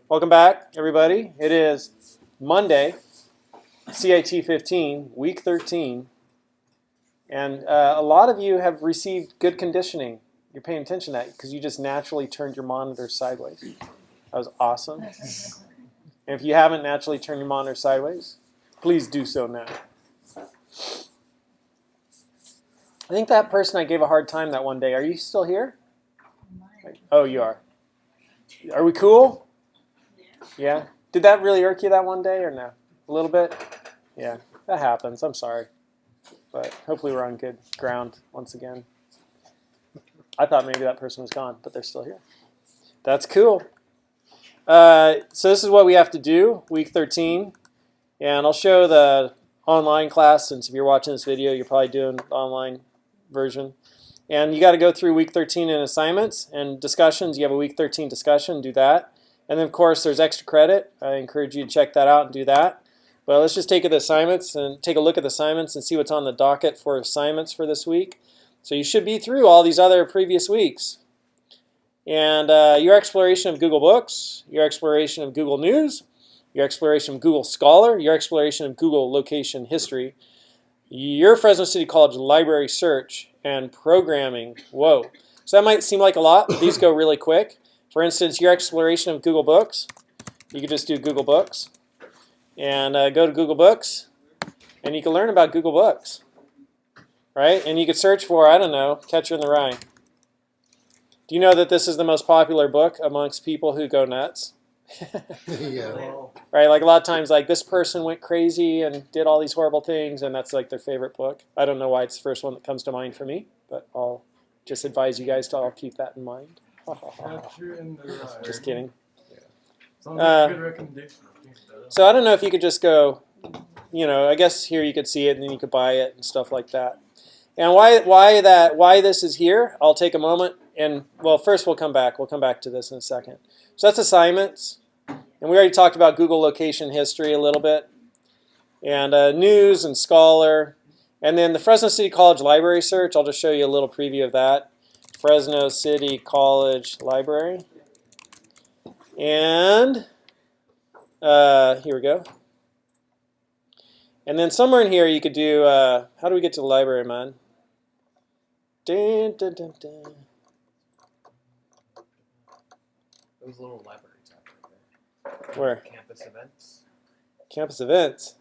Welcome back, everybody. It is Monday, CIT-15, week 13. And a lot of you have received good conditioning. You're paying attention to that because you just naturally turned your monitor sideways. That was awesome. And if you haven't naturally turned your monitor sideways, please do so now. I think that person I gave a hard time that one day, are you still here? Oh, you are. Are we cool? Yeah? Did that really irk you that one day or no? A little bit? Yeah, that happens. I'm sorry. But hopefully we're on good ground once again. I thought maybe that person was gone, but they're still here. That's cool. So this is what we have to do, week 13. And I'll show the online class, since if you're watching this video, you're probably doing the online version. And you got to go through week 13 in assignments and discussions. You have a week 13 discussion, do that. And then, of course, there's extra credit. I encourage you to check that out and do that. But let's just take the assignments and take a look at the assignments and see what's on the docket for assignments for this week. So you should be through all these other previous weeks. And your exploration of Google Books, your exploration of Google News, your exploration of Google Scholar, your exploration of Google Location History, your Fresno City College Library Search, and programming. Whoa. So that might seem like a lot, but these go really quick. For instance, your exploration of Google Books, you could just do Google Books. And go to Google Books, and you can learn about Google Books. Right? And you could search for, I don't know, Catcher in the Rye. Do you know that this is the most popular book amongst people who go nuts? Yeah. Right? Like a lot of times, like this person went crazy and did all these horrible things, and that's like their favorite book. I don't know why it's the first one that comes to mind for me, but I'll just advise you guys to all keep that in mind. Catcher in the Rye. Just kidding. Sounds like a good recommendation. So I don't know if you could just go, I guess here you could see it and then you could buy it and stuff like that. And why this is here, I'll take a moment and, well, first we'll come back. We'll come back to this in a second. So that's assignments. And we already talked about Google Location History a little bit. And News and Scholar. And then the Fresno City College Library Search, I'll just show you a little preview of that. Fresno City College Library. And here we go. And then somewhere in here you could do, how do we get to the library, man? Dun, dun, dun, dun. Those little library tab right there. Where? Campus events. Campus events.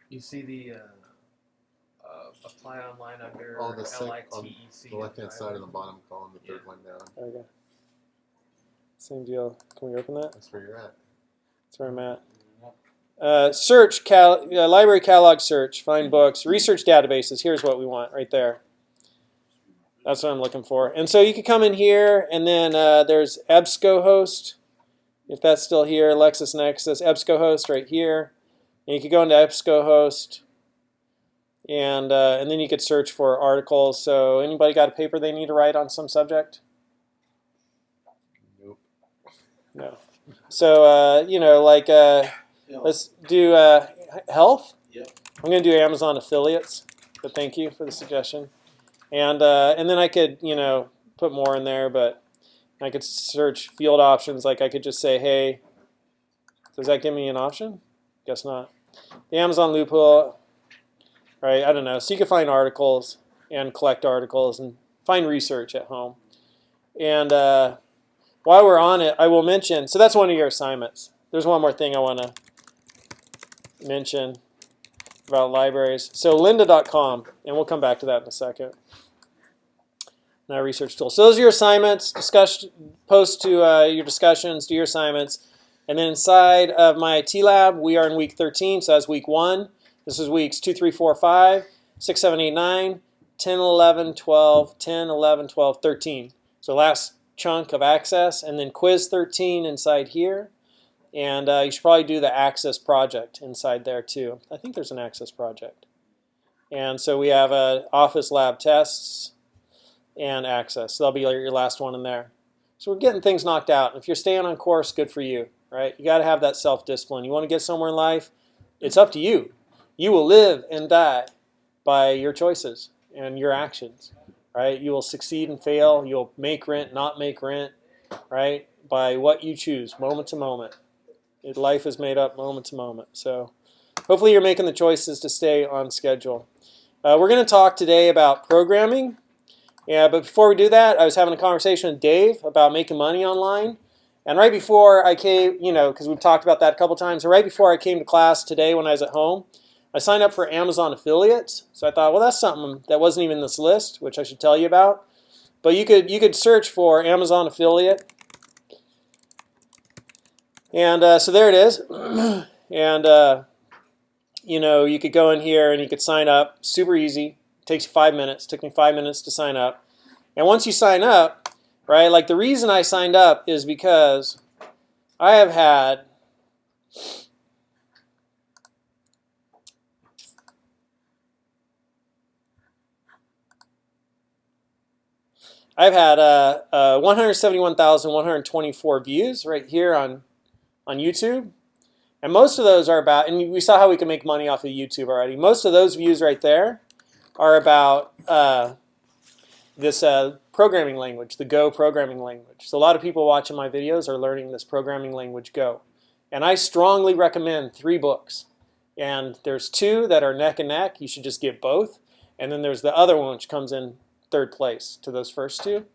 You see the apply online under Oh, the LITEC. on the left-hand side of the bottom column, the third one down. Okay. Same deal. Can we open that? That's where you're at. That's where I'm at. Search, library catalog search, find books, research databases. Here's what we want right there. That's what I'm looking for. And so you can come in here, and then there's EBSCOhost, if that's still here, LexisNexis, EBSCOhost right here. And you could go into EBSCOhost, and then you could search for articles. So anybody got a paper they need to write on some subject? Nope. No. So, let's do health. Yep. I'm going to do Amazon affiliates, but thank you for the suggestion. And then I could, put more in there, but I could search field options. Like I could just say, hey, does that give me an option? Guess not. The Amazon loophole, right? I don't know. So you can find articles and collect articles and find research at home. And while we're on it, I will mention, so that's one of your assignments. There's one more thing I want to mention about libraries. So lynda.com, and we'll come back to that in a second. Now research tool. So those are your assignments. Post to your discussions, do your assignments. And then inside of my IT lab, we are in week 13, so that's week 1. This is weeks 2, 3, 4, 5, 6, 7, 8, 9, 10, 11, 12, 10, 11, 12, 13. So last chunk of access, and then quiz 13 inside here. And you should probably do the access project inside there too. I think there's an access project. And so we have office lab tests and access. So that'll be your last one in there. So we're getting things knocked out. If you're staying on course, good for you, right? You got to have that self-discipline. You want to get somewhere in life, it's up to you. You will live and die by your choices and your actions, right? You will succeed and fail. You'll make rent, not make rent, right? By what you choose, moment to moment. Life is made up moment to moment. So hopefully you're making the choices to stay on schedule. We're going to talk today about programming. Yeah, but before we do that, I was having a conversation with Dave about making money online. And right before I came, because we've talked about that a couple times, and right before I came to class today when I was at home, I signed up for Amazon affiliates. So I thought, well, that's something that wasn't even in this list, which I should tell you about. But you could search for Amazon affiliate. And so there it is. And, you could go in here and you could sign up. Super easy. It takes you 5 minutes. It took me 5 minutes to sign up. And once you sign up, right, like the reason I signed up is because I have had I've had 171,124 views right here on YouTube. And most of those are about, and we saw how we can make money off of YouTube already. Most of those views right there are about this programming language, the Go programming language. So a lot of people watching my videos are learning this programming language Go. And I strongly recommend 3 books. And there's 2 that are neck and neck. You should just get both. And then there's the other one which comes in 3rd place to those first 2.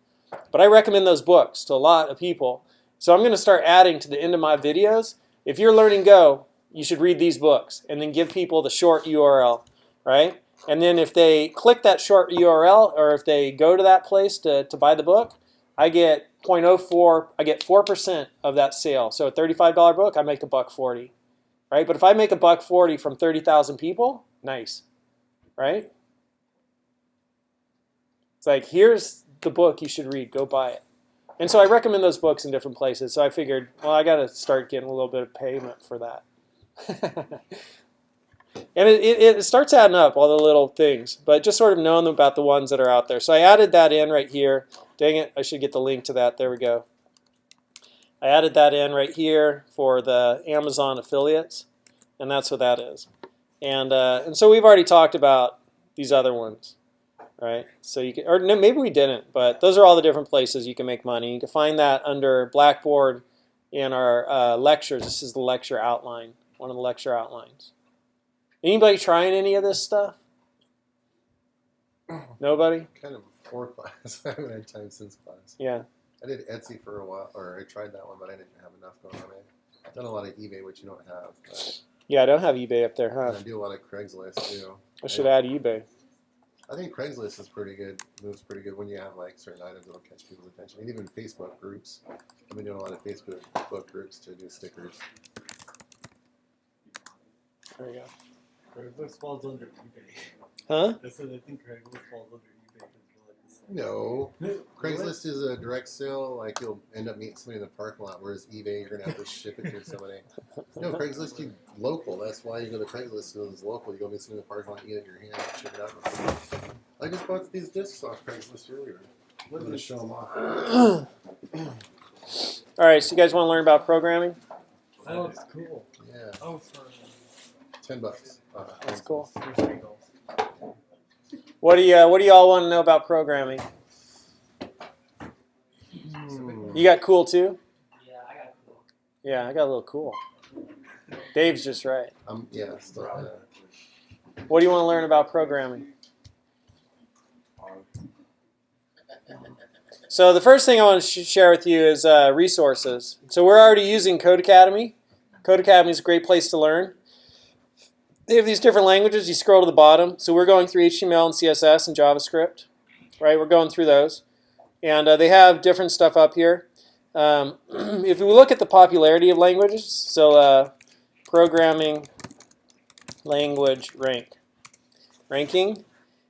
But I recommend those books to a lot of people. So I'm going to start adding to the end of my videos. If you're learning Go, you should read these books and then give people the short URL, right? And then if they click that short URL or if they go to that place to buy the book, I get 0.04, I get 4% of that sale. So a $35 book, I make $1.40, right? But if I make $1.40 from 30,000 people, nice, right? It's like, here's the book you should read, go buy it. And so I recommend those books in different places. So I figured, well, I got to start getting a little bit of payment for that. And it starts adding up, all the little things, but just sort of knowing about the ones that are out there. So I added that in right here. Dang it, I should get the link to that. There we go. I added that in right here for the Amazon affiliates, and that's what that is. And so we've already talked about these other ones. Right, so you can, or no, maybe we didn't, but those are all the different places you can make money. You can find that under Blackboard in our lectures. This is the lecture outline, one of the lecture outlines. Anybody trying any of this stuff? Nobody? Kind of before class. I haven't had time since class. Yeah. I did Etsy for a while, or I tried that one, but I didn't have enough going on it. I've done a lot of eBay, which you don't have. But Yeah, I don't have eBay up there, huh? I do a lot of Craigslist too. I should add eBay. I think Craigslist is pretty good. Moves pretty good when you have like certain items that'll catch people's attention. And even Facebook groups. I've been doing a lot of Facebook groups to do stickers. There we go. Craigslist falls under eBay. Huh? I said I think Craigslist falls under eBay because we're like the same. No. Craigslist is a direct sale. Like you'll end up meeting somebody in the parking lot, whereas eBay you're gonna have to ship it to somebody. No, Craigslist you local. That's why you go to Craigslist because it's local. You go meet somebody in the parking lot, you get it in your hand, and ship it out. I just bought these discs off Craigslist earlier. I'm gonna show them off. All right, so you guys want to learn about programming? Oh, it's cool. Yeah, Oh, sorry. $10. That's cool. There's bagels. What do y'all want to know about programming? You got cool too? Yeah, I got cool. Yeah, I got a little cool. Dave's just right. Yeah, still. What do you want to learn about programming? So the first thing I want to share with you is resources. So we're already using Code Academy. Code Academy is a great place to learn. They have these different languages. You scroll to the bottom. So we're going through HTML and CSS and JavaScript. Right, we're going through those. And they have different stuff up here. If we look at the popularity of languages, so programming language ranking.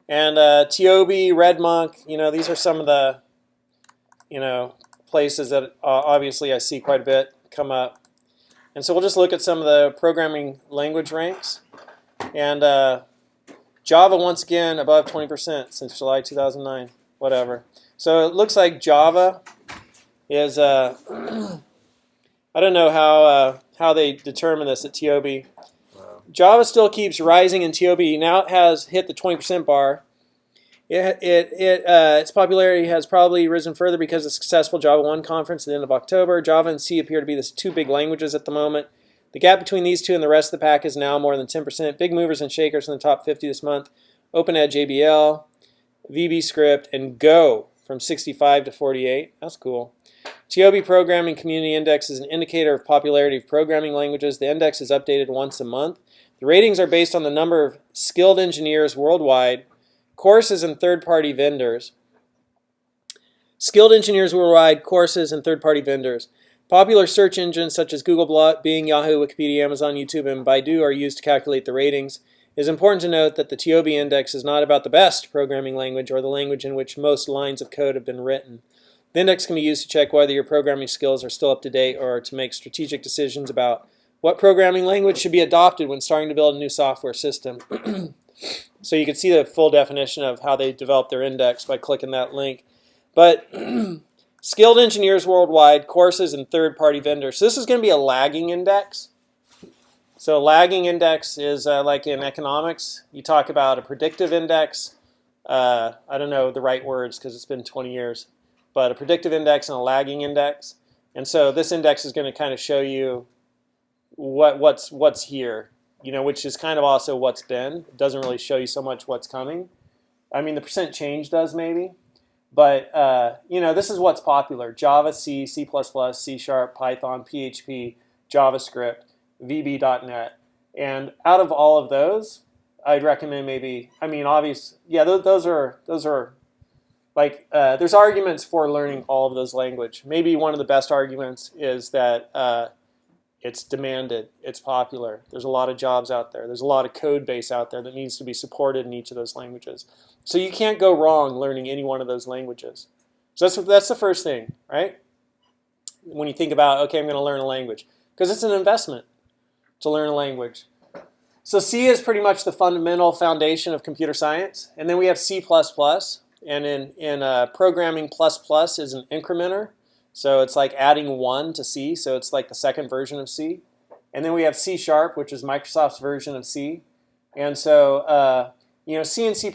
And Tiobe, RedMonk, these are some of the, places that obviously I see quite a bit come up. And so we'll just look at some of the programming language ranks. And Java, once again, above 20% since July 2009, whatever. So it looks like Java is, I don't know how they determine this at Tiobe. Java still keeps rising in Tiobe. Now it has hit the 20% bar. Its popularity has probably risen further because of the successful Java 1 conference at the end of October. Java and C appear to be the 2 big languages at the moment. The gap between these two and the rest of the pack is now more than 10%. Big movers and shakers in the top 50 this month. OpenEd JBL, VBScript, and Go from 65 to 48. That's cool. TOB Programming Community Index is an indicator of popularity of programming languages. The index is updated once a month. The ratings are based on the number of skilled engineers worldwide, courses and third-party vendors. Skilled engineers worldwide, courses, and third-party vendors. Popular search engines such as Google, Bing, Yahoo, Wikipedia, Amazon, YouTube, and Baidu are used to calculate the ratings. It is important to note that the TOB index is not about the best programming language or the language in which most lines of code have been written. The index can be used to check whether your programming skills are still up to date or to make strategic decisions about what programming language should be adopted when starting to build a new software system. So you can see the full definition of how they develop their index by clicking that link. But skilled engineers worldwide, courses, and third-party vendors. So this is going to be a lagging index. So a lagging index is like in economics, you talk about a predictive index. I don't know the right words because it's been 20 years. But a predictive index and a lagging index. And so this index is going to kind of show you what's here, which is kind of also what's been. It doesn't really show you so much what's coming. I mean, the percent change does maybe. But, this is what's popular. Java, C, C++, C#, Python, PHP, JavaScript, VB.NET. And out of all of those, I'd recommend maybe, those are like, there's arguments for learning all of those language. Maybe one of the best arguments is that it's demanded, it's popular. There's a lot of jobs out there. There's a lot of code base out there that needs to be supported in each of those languages. So you can't go wrong learning any one of those languages. So that's the first thing, right? When you think about, okay, I'm going to learn a language. Because it's an investment to learn a language. So C is pretty much the fundamental foundation of computer science. And then we have C++. And in programming, plus is an incrementer. So it's like adding 1 to C. So it's like the second version of C. And then we have C#, which is Microsoft's version of C. And so, C and C++,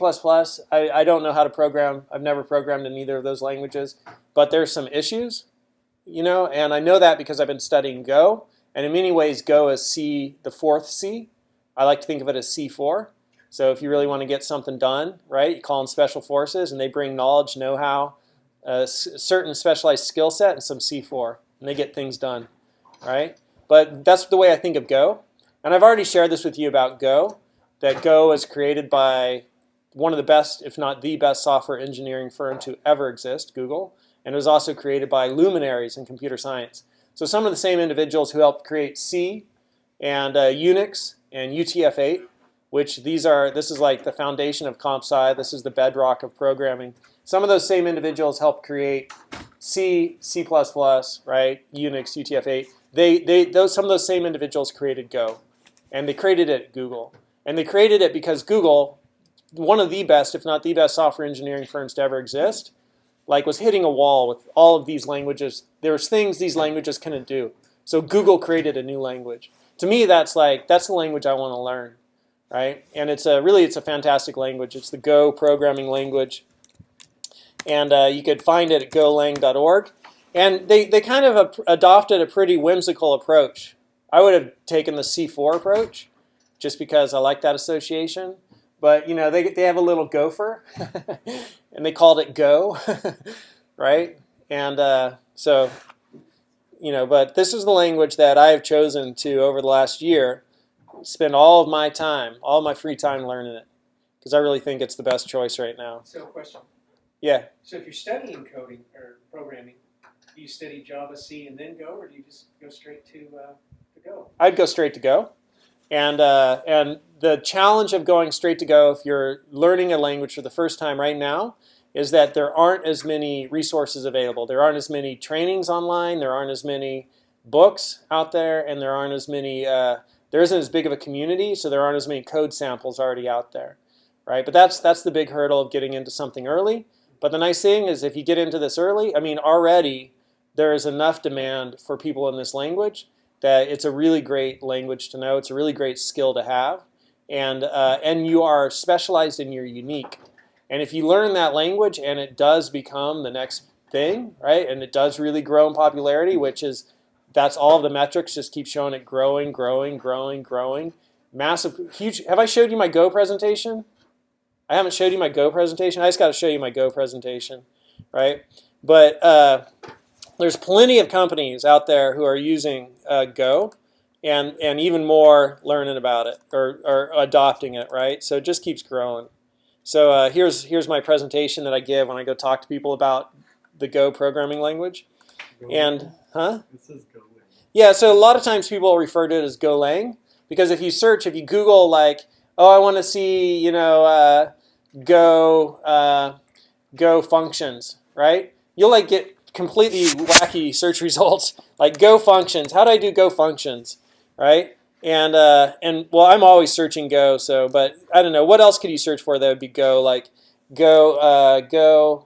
I don't know how to program. I've never programmed in either of those languages. But there's some issues, and I know that because I've been studying Go. And in many ways, Go is C, the fourth C. I like to think of it as C4. So if you really want to get something done, right, you call in special forces, and they bring knowledge, know-how, a certain specialized skill set, and some C4, and they get things done, right? But that's the way I think of Go. And I've already shared this with you about Go, that Go is created by one of the best, if not the best, software engineering firm to ever exist, Google, and it was also created by luminaries in computer science. So some of the same individuals who helped create C and Unix and UTF-8, which this is like the foundation of comp sci. This is the bedrock of programming. Some of those same individuals helped create C, C++, right? Unix, UTF-8. Some of those same individuals created Go, and they created it at Google. And they created it because Google, one of the best, if not the best, software engineering firms to ever exist, was hitting a wall with all of these languages. There's things these languages couldn't do. So Google created a new language. To me, that's the language I want to learn. Right? And it's a fantastic language. It's the Go programming language. And you could find it at golang.org. And they kind of adopted a pretty whimsical approach. I would have taken the C4 approach just because I like that association. But, they have a little gopher, and they called it Go, right? And but this is the language that I have chosen to, over the last year, spend all of my time, all my free time learning it, because I really think it's the best choice right now. So, question. Yeah. So, if you're studying coding or programming, do you study Java, C, and then Go, or do you just go straight to Go? I'd go straight to Go, and the challenge of going straight to Go, if you're learning a language for the first time right now, is that there aren't as many resources available. There aren't as many trainings online. There aren't as many books out there, and there aren't as many. There isn't as big of a community, so there aren't as many code samples already out there, right? But that's the big hurdle of getting into something early. But the nice thing is if you get into this early, already there is enough demand for people in this language that it's a really great language to know. It's a really great skill to have. And you are specialized and you're unique. And if you learn that language and it does become the next thing, right, and it does really grow in popularity, which is that's all of the metrics just keep showing it growing, growing, growing, growing. Massive, huge. Have I showed you my Go presentation? I haven't showed you my Go presentation. I just got to show you my Go presentation, right? But there's plenty of companies out there who are using Go, and even more learning about it or adopting it, right? So it just keeps growing. So here's my presentation that I give when I go talk to people about the Go programming language. And It says Go Lang. yeah, so a lot of times people refer to it as Golang because if you Google like, oh, I want to see, Go functions, right? You'll like get completely wacky search results like Go functions. How do I do Go functions, right? And well, I'm always searching Go. So, but I don't know what else could you search for that would be Go, like Go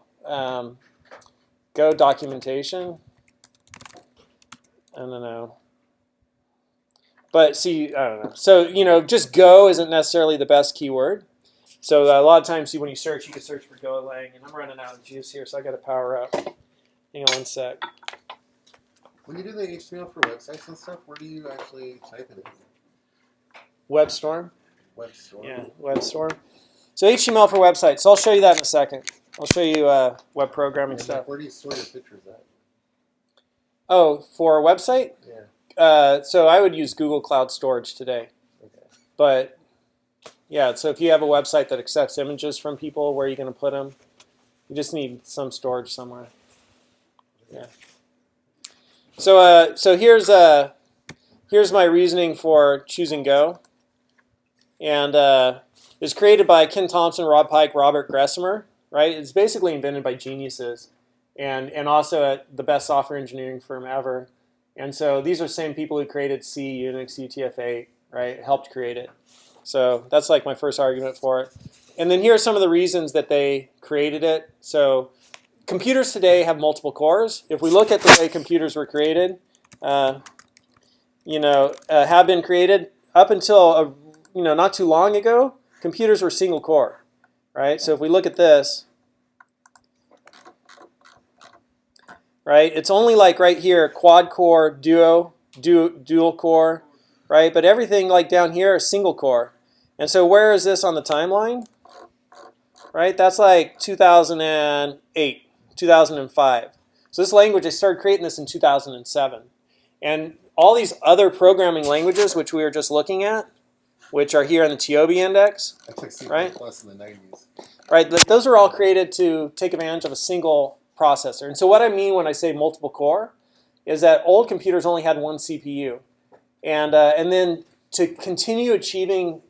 documentation. I don't know. But see, I don't know. So, just Go isn't necessarily the best keyword. So a lot of times when you search, you can search for Golang. And I'm running out of juice here, so I got to power up. Hang on one sec. When you do the HTML for websites and stuff, where do you actually type it in? WebStorm. WebStorm? Yeah, WebStorm. So HTML for websites. So I'll show you that in a second. I'll show you web programming And stuff. where do you store your pictures at? Oh, for a website? Yeah. So I would use Google Cloud Storage today. Okay. But yeah, so if you have a website that accepts images from people, where are you going to put them? You just need some storage somewhere. Yeah. So here's my reasoning for choosing Go, and it was created by Ken Thompson, Rob Pike, Robert Gressimer. Right? It's basically invented by geniuses, and also at the best software engineering firm ever. And so these are the same people who created C, Unix, UTF-8, right? Helped create it. So that's like my first argument for it. And then here are some of the reasons that they created it. So computers today have multiple cores. If we look at the way computers were created, have been created up until not too long ago, computers were single core. Right, so if we look at this, right, it's only like right here, quad core, dual core, right? But everything like down here is single core. And so where is this on the timeline? Right, that's like 2008, 2005. So this language, I started creating this in 2007. And all these other programming languages, which we were just looking at, which are here in the TOBE index. I took C++ Right? in the 90s. Right, those are all created to take advantage of a single processor. And so what I mean when I say multiple core is that old computers only had one CPU. And then to continue achieving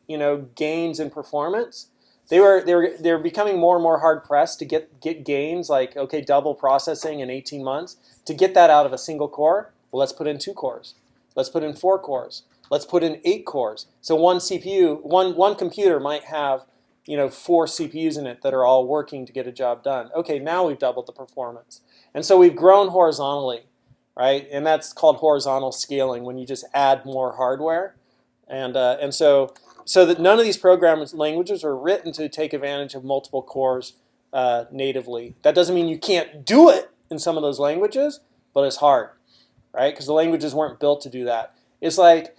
gains in performance, they were becoming more and more hard pressed to get gains like double processing in 18 months. To get that out of a single core, well, let's put in 2 cores. Let's put in 4 cores. Let's put in 8 cores. So one CPU, one computer might have 4 CPUs in it that are all working to get a job done. Okay, now we've doubled the performance. And so we've grown horizontally, right? And that's called horizontal scaling when you just add more hardware. And so that none of these programming languages are written to take advantage of multiple cores natively. That doesn't mean you can't do it in some of those languages, but it's hard, right? Because the languages weren't built to do that. It's like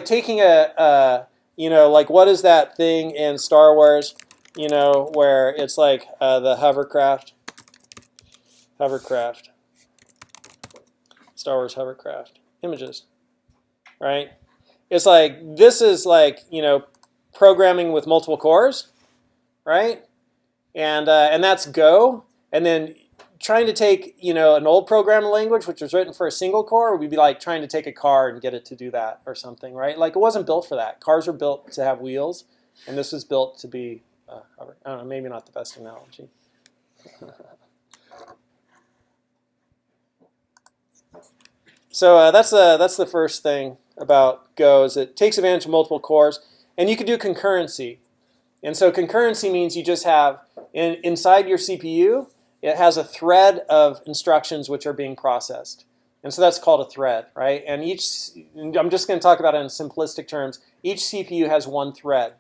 taking like what is that thing in Star Wars, where it's like the hovercraft, Star Wars hovercraft images, right? It's like this is like programming with multiple cores, right? And that's Go, and then trying to take an old programming language which was written for a single core would be like trying to take a car and get it to do that or something, right? Like it wasn't built for that. Cars were built to have wheels, and this was built to be I don't know, maybe not the best analogy. So that's the first thing about Go is it takes advantage of multiple cores, and you can do concurrency. And so concurrency means you just have inside your CPU. It has a thread of instructions which are being processed. And so that's called a thread, right? And I'm just going to talk about it in simplistic terms. Each CPU has one thread,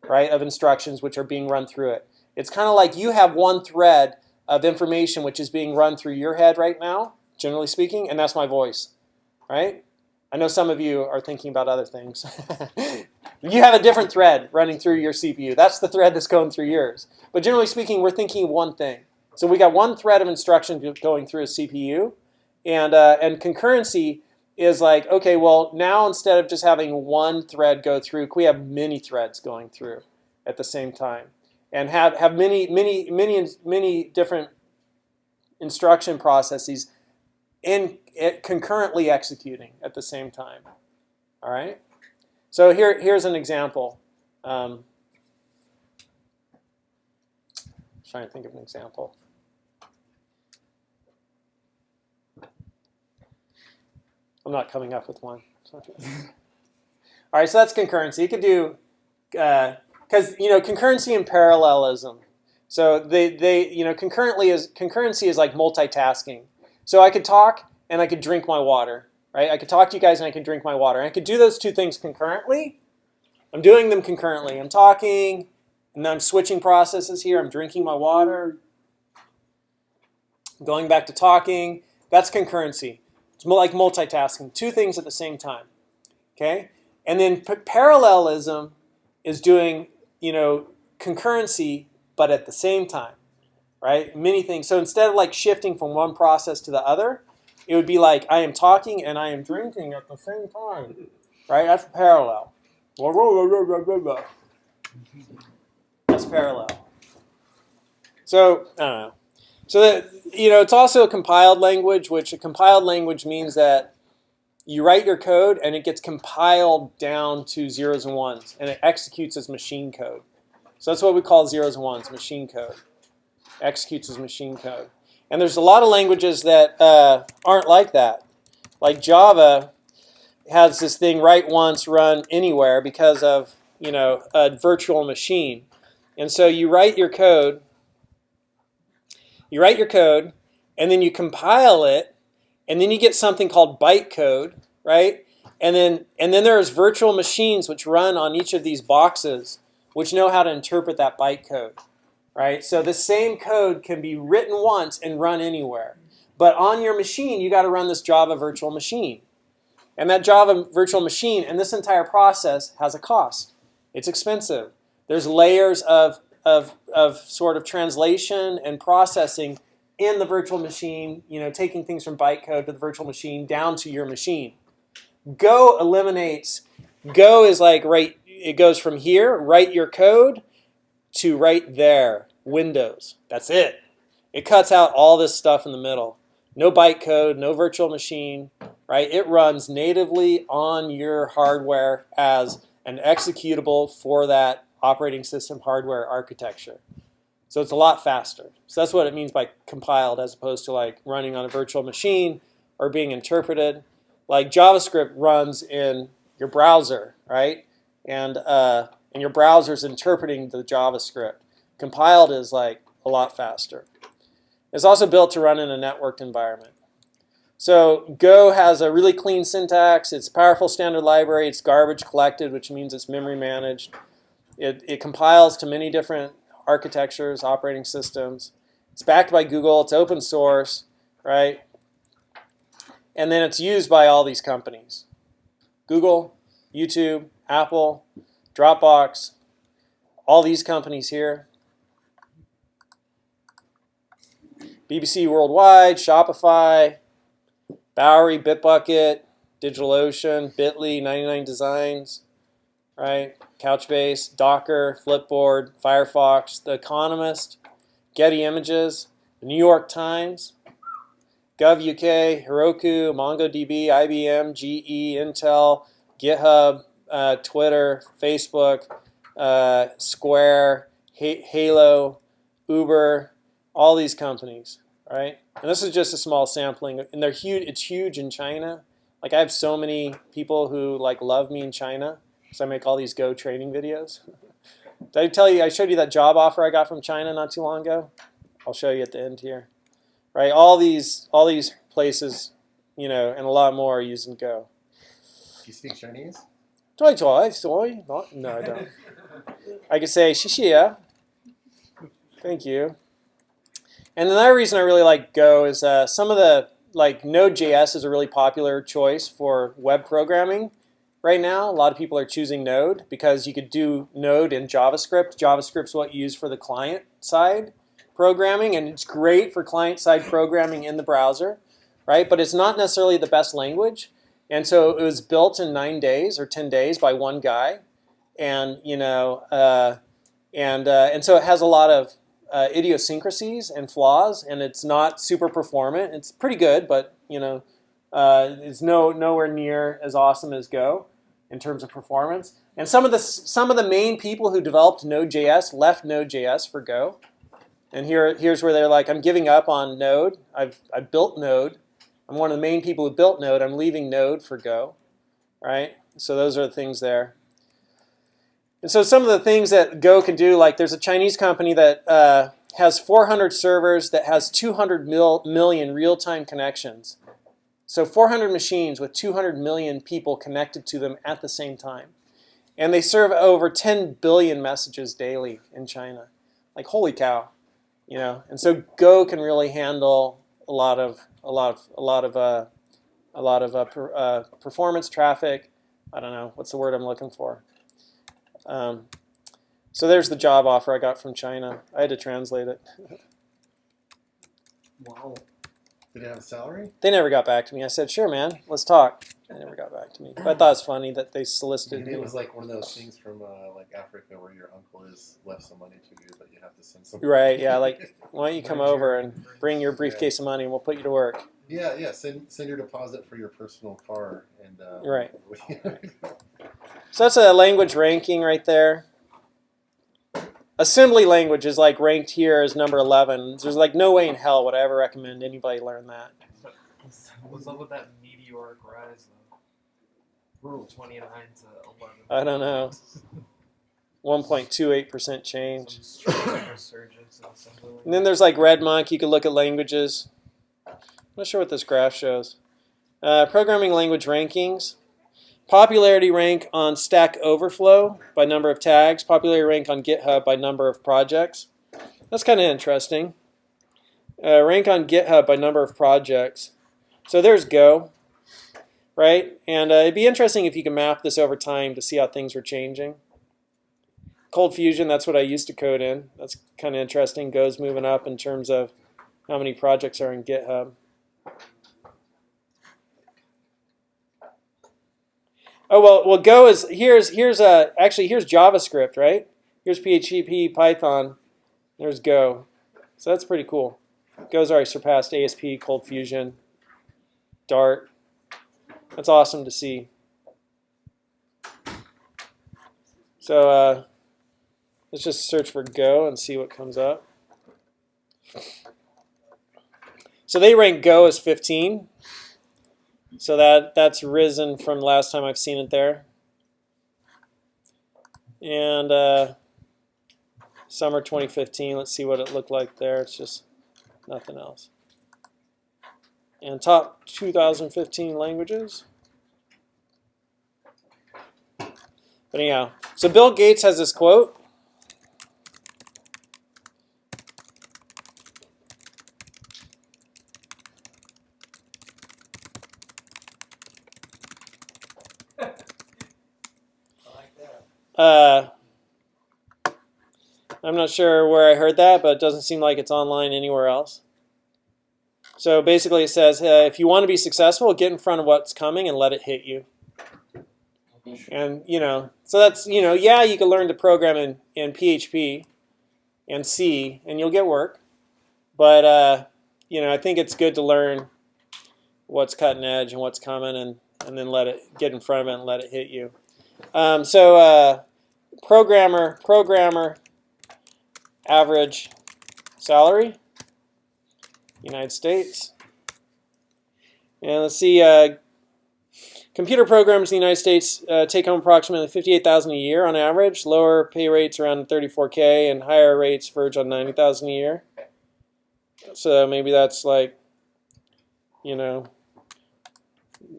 right, of instructions which are being run through it. It's kind of like you have one thread of information which is being run through your head right now, generally speaking, and that's my voice. right? I know some of you are thinking about other things. You have a different thread running through your CPU. That's the thread that's going through yours. But generally speaking, we're thinking of one thing. So we got one thread of instruction going through a CPU, and concurrency is like, okay, well, now instead of just having one thread go through, we have many threads going through at the same time, and have many different instruction processes concurrently executing at the same time. All right. So here's an example. Trying to think of an example. I'm not coming up with one. All right, so that's concurrency. You could do, because concurrency and parallelism. So concurrency is like multitasking. So I could talk and I could drink my water, right? I could talk to you guys and I could drink my water. And I could do those two things concurrently. I'm doing them concurrently. I'm talking, and then I'm switching processes here. I'm drinking my water, going back to talking. That's concurrency. It's more like multitasking, two things at the same time. Okay? And then parallelism is doing, concurrency, but at the same time, right? Many things. So instead of like shifting from one process to the other, it would be like I am talking and I am drinking at the same time, right? That's parallel. That's parallel. So I don't know. So that it's also a compiled language, which a compiled language means that you write your code and it gets compiled down to zeros and ones, and it executes as machine code. So that's what we call zeros and ones, machine code. Executes as machine code. And there's a lot of languages that aren't like that. Like Java has this thing write once, run anywhere because of a virtual machine. And so you write your code. And then you compile it, and then you get something called bytecode, right? And then there's virtual machines which run on each of these boxes, which know how to interpret that bytecode, right? So the same code can be written once and run anywhere. But on your machine, you got to run this Java virtual machine. And that Java virtual machine and this entire process has a cost. It's expensive. There's layers of sort of translation and processing in the virtual machine, taking things from bytecode to the virtual machine down to your machine. Go is like it goes from here, write your code, to right there, Windows. That's it. It cuts out all this stuff in the middle. No bytecode, no virtual machine, right? It runs natively on your hardware as an executable for that operating system hardware architecture. So it's a lot faster. So that's what it means by compiled as opposed to like running on a virtual machine or being interpreted. Like JavaScript runs in your browser, right? And your browser's interpreting the JavaScript. Compiled is like a lot faster. It's also built to run in a networked environment. So Go has a really clean syntax. It's a powerful standard library. It's garbage collected, which means it's memory managed. It compiles to many different architectures, operating systems. It's backed by Google. It's open source, right? And then it's used by all these companies. Google, YouTube, Apple, Dropbox, all these companies here. BBC Worldwide, Shopify, Bowery, Bitbucket, DigitalOcean, Bitly, 99 Designs, right? Couchbase, Docker, Flipboard, Firefox, The Economist, Getty Images, The New York Times, GovUK, Heroku, MongoDB, IBM, GE, Intel, GitHub, Twitter, Facebook, Square, Halo, Uber, all these companies, right? And this is just a small sampling, and they're huge. It's huge in China. Like I have so many people who like love me in China, so I make all these Go training videos. Did I tell you I showed you that job offer I got from China not too long ago? I'll show you at the end here, right? All these places, and a lot more are using Go. You speak Chinese? No, I don't. I could say 谢谢. Thank you. And another reason I really like Go is some of the like Node.js is a really popular choice for web programming right now. A lot of people are choosing Node because you could do Node in JavaScript. JavaScript's what you use for the client side programming, and it's great for client side programming in the browser, right? But it's not necessarily the best language. And so it was built in 9 days or 10 days by one guy, and and so it has a lot of idiosyncrasies and flaws, and it's not super performant. It's pretty good, but it's nowhere near as awesome as Go in terms of performance. And some of the main people who developed Node.js left Node.js for Go. And here's where they're like, I'm giving up on Node. I've built Node. I'm one of the main people who built Node. I'm leaving Node for Go, right? So those are the things there. And so some of the things that Go can do, like there's a Chinese company that has 400 servers that has 200 million real-time connections. So 400 machines with 200 million people connected to them at the same time. And they serve over 10 billion messages daily in China. Like, holy cow. And so Go can really handle a lot of performance traffic. I don't know, what's the word I'm looking for? So there's the job offer I got from China. I had to translate it. Wow. Did it have a salary? They never got back to me. I said, sure, man, let's talk. They never got back to me. But I thought it was funny that they solicited Maybe me. it was like one of those things from like Africa where your uncle has left some money to you, but you have to send some. Right, yeah, like, why don't you come over and bring your briefcase of money and we'll put you to work. Yeah. Send your deposit for your personal car and. Right. So that's a language ranking right there. Assembly language is like ranked here as number 11. There's like no way in hell would I ever recommend anybody learn that. What's up with that meteoric rise though? 29 to 11. I don't know. 1.28% change. Some strange resurgence in assembly. And then there's like RedMonk. You can look at languages. I'm not sure what this graph shows. Programming language rankings. Popularity rank on Stack Overflow by number of tags. Popularity rank on GitHub by number of projects. That's kind of interesting. Rank on GitHub by number of projects. So there's Go, right? And it'd be interesting if you can map this over time to see how things are changing. Cold Fusion, that's what I used to code in. That's kind of interesting. Go's moving up in terms of how many projects are in GitHub. Oh well, Go is here's JavaScript, right? Here's PHP, Python. There's Go, so that's pretty cool. Go's already surpassed ASP, Cold Fusion, Dart. That's awesome to see. So let's just search for Go and see what comes up. So they rank Go as 15. So that's risen from last time I've seen it there. And summer 2015, let's see what it looked like there. It's just nothing else. And top 2015 languages. But anyhow, so Bill Gates has this quote. I'm not sure where I heard that, but it doesn't seem like it's online anywhere else. So basically it says, if you want to be successful, get in front of what's coming and let it hit you. And, so that's, yeah, you can learn to program in PHP and C, and you'll get work. But, I think it's good to learn what's cutting edge and what's coming and then let it get in front of it and let it hit you. Programmer, average salary, United States. And let's see, computer programmers in the United States take home approximately $58,000 a year on average. Lower pay rates around $34K and higher rates verge on $90,000 a year. So maybe that's like,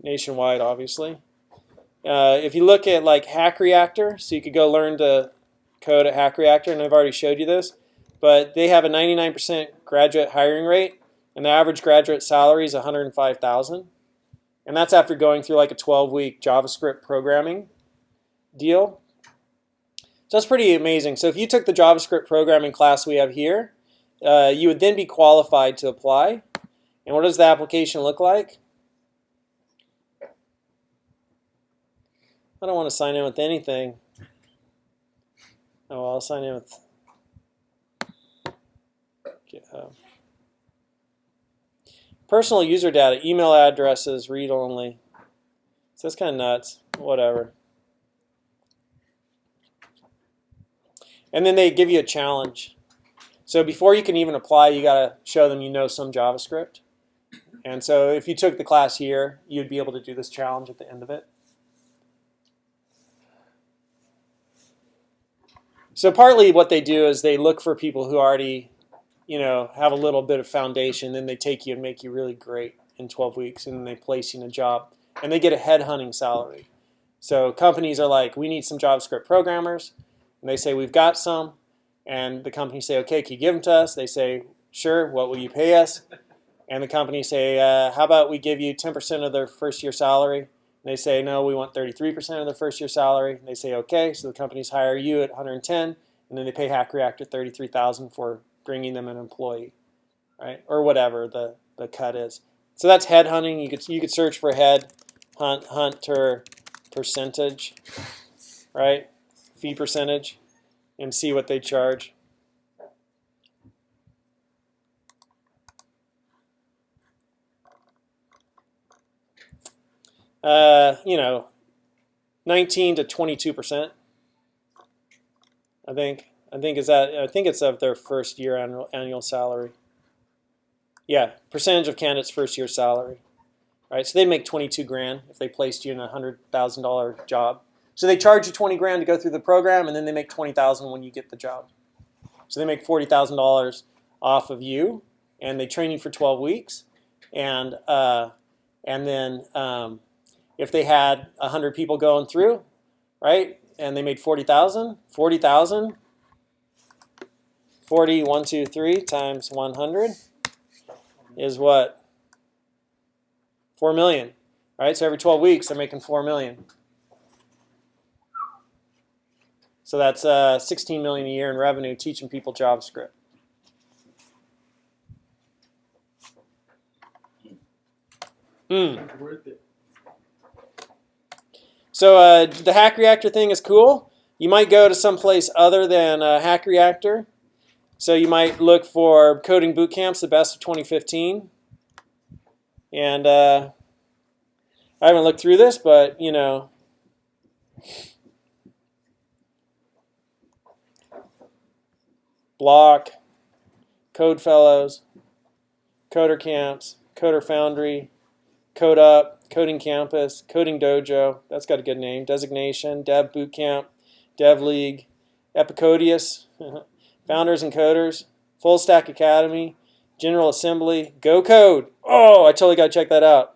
nationwide, obviously. If you look at like Hack Reactor, so you could go learn to code at Hack Reactor, and I've already showed you this, but they have a 99% graduate hiring rate, and the average graduate salary is $105,000. And that's after going through like a 12-week JavaScript programming deal. So that's pretty amazing. So if you took the JavaScript programming class we have here, you would then be qualified to apply. And what does the application look like? I don't want to sign in with anything. Oh, well, I'll sign in with GitHub. Personal user data, email addresses, read only. So that's kind of nuts. Whatever. And then they give you a challenge. So before you can even apply, you got to show them you know some JavaScript. And so if you took the class here, you'd be able to do this challenge at the end of it. So partly what they do is they look for people who already, have a little bit of foundation, then they take you and make you really great in 12 weeks, and then they place you in a job. And they get a headhunting salary. So companies are like, we need some JavaScript programmers. And they say, we've got some. And the company say, okay, can you give them to us? They say, sure, what will you pay us? And the company say, how about we give you 10% of their first year salary? And they say, no, we want 33% of their first year salary. And they say, okay, so the companies hire you at 110, and then they pay Hack Reactor $33,000 for bringing them an employee, right? Or whatever the cut is. So that's headhunting. You could search for hunter percentage, right? Fee percentage, and see what they charge. You know, 19 to 22%. I think it's of their first year annual salary. Yeah, percentage of candidates' first year salary. Right, so they make 22 grand if they placed you in a $100,000 job. So they charge you 20 grand to go through the program, and then they make 20,000 when you get the job. So they make $40,000 off of you, and they train you for 12 weeks, and then if they had 100 people going through, right, and they made 40,000, 40, 1, 2, 3 times 100 is what? 4 million, right? So every 12 weeks, they're making 4 million. So that's 16 million a year in revenue teaching people JavaScript. Worth it. So the Hack Reactor thing is cool. You might go to some place other than Hack Reactor. So you might look for coding boot camps, the best of 2015. And I haven't looked through this, but you know, Block, Code Fellows, Coder Camps, Coder Foundry, Code Up, Coding Campus, Coding Dojo, that's got a good name, Designation, Dev Bootcamp, Dev League, Epicodius, Founders and Coders, Full Stack Academy, General Assembly, Go Code. Oh, I totally got to check that out.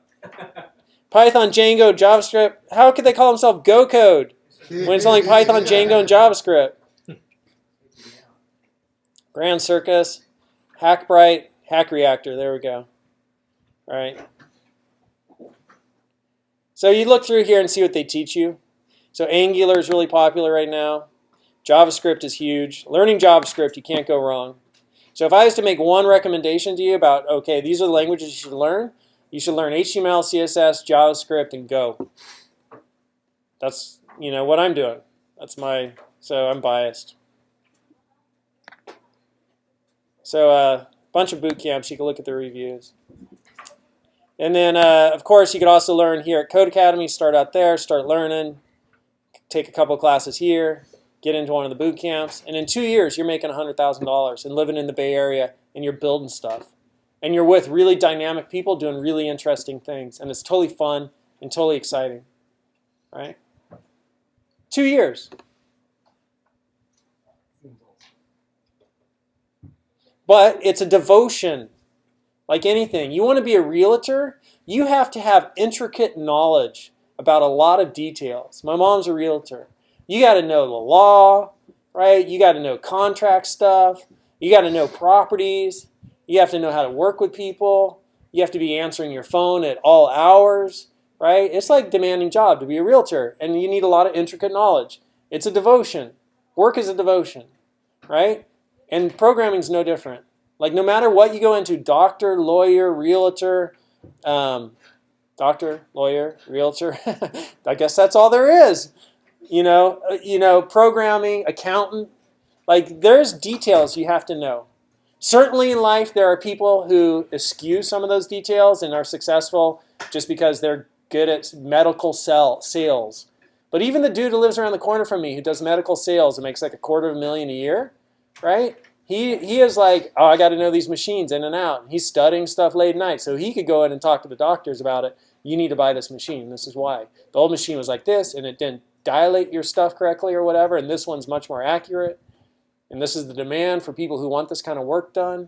Python, Django, JavaScript. How could they call themselves Go Code when it's only Python, Django, and JavaScript? Grand Circus, Hackbright, Hack Reactor. There we go. All right. So you look through here and see what they teach you. So Angular is really popular right now. JavaScript is huge. Learning JavaScript, you can't go wrong. So if I was to make one recommendation to you about, okay, these are the languages you should learn HTML, CSS, JavaScript, and Go. That's, what I'm doing. So I'm biased. So a bunch of boot camps, you can look at the reviews. And then, of course, you could also learn here at Code Academy, start out there, start learning, take a couple classes here, get into one of the boot camps, and in 2 years, you're making $100,000 and living in the Bay Area, and you're building stuff. And you're with really dynamic people doing really interesting things, and it's totally fun and totally exciting, right? 2 years. But it's a devotion, like anything. You want to be a realtor, you have to have intricate knowledge about a lot of details. My mom's a realtor. You got to know the law, right? You got to know contract stuff. You got to know properties. You have to know how to work with people. You have to be answering your phone at all hours, right? It's like a demanding job to be a realtor, and you need a lot of intricate knowledge. It's a devotion. Work is a devotion, right? And programming is no different. Like no matter what you go into, doctor, lawyer, realtor, doctor, lawyer, realtor, I guess that's all there is. Programming, accountant, like there's details you have to know. Certainly in life, there are people who eschew some of those details and are successful just because they're good at medical sales. But even the dude who lives around the corner from me who does medical sales and makes like $250,000 a year, right? He is like, oh, I got to know these machines in and out. He's studying stuff late at night, so he could go in and talk to the doctors about it. You need to buy this machine. This is why. The old machine was like this, and it didn't dilate your stuff correctly or whatever, and this one's much more accurate. And this is the demand for people who want this kind of work done.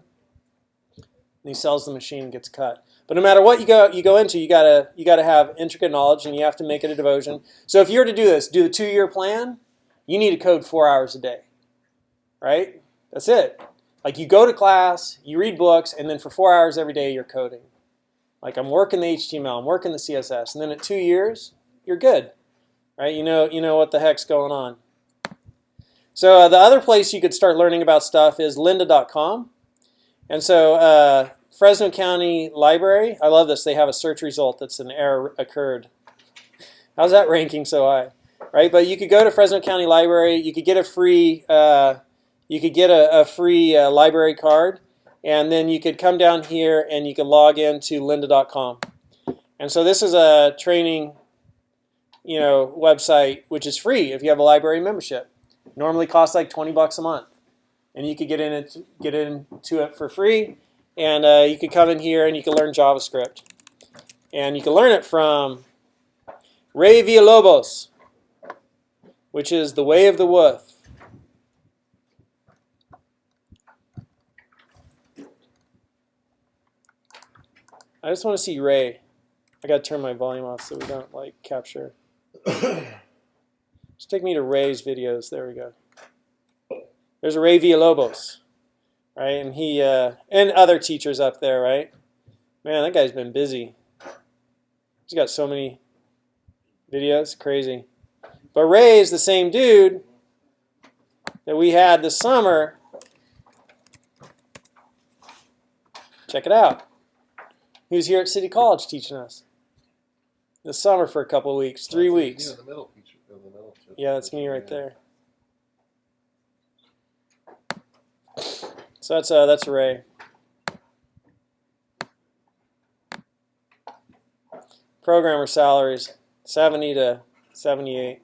And he sells the machine and gets cut. But no matter what you go into, you gotta have intricate knowledge, and you have to make it a devotion. So if you were to do this, do the 2-year plan, you need to code 4 hours a day, right? That's it. Like you go to class, you read books, and then for 4 hours every day you're coding. Like I'm working the HTML, I'm working the CSS, and then at 2 years you're good, right? You know what the heck's going on. So the other place you could start learning about stuff is lynda.com. And so Fresno County Library, I love this. They have a search result that's an error occurred. How's that ranking so high? Right? But you could go to Fresno County Library. You could get a free library card, and then you could come down here and you can log into lynda.com. And so this is a training, website which is free if you have a library membership. Normally costs like $20 a month, and you could get into it for free. And you could come in here and you can learn JavaScript, and you can learn it from Ray Villalobos, which is the way of the wolf. I just want to see Ray. I got to turn my volume off so we don't capture. Just take me to Ray's videos. There we go. There's Ray Villalobos, right? And he and other teachers up there, right? Man, that guy's been busy. He's got so many videos, crazy. But Ray is the same dude that we had this summer. Check it out. He was here at City College teaching us this summer for a couple of weeks, 3 weeks. The middle feature, the middle Yeah, that's me right there. So that's Ray. Programmer salaries, 70 to 78.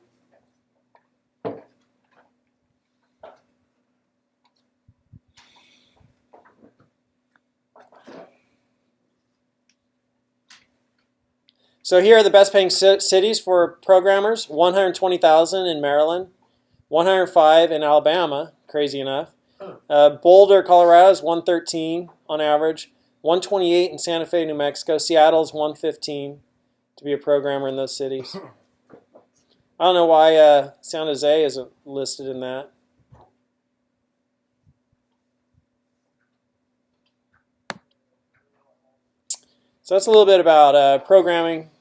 So here are the best paying cities for programmers. 120,000 in Maryland, 105 in Alabama, crazy enough. Boulder, Colorado is 113 on average, 128 in Santa Fe, New Mexico. Seattle's 115 to be a programmer in those cities. I don't know why San Jose isn't listed in that. So that's a little bit about programming,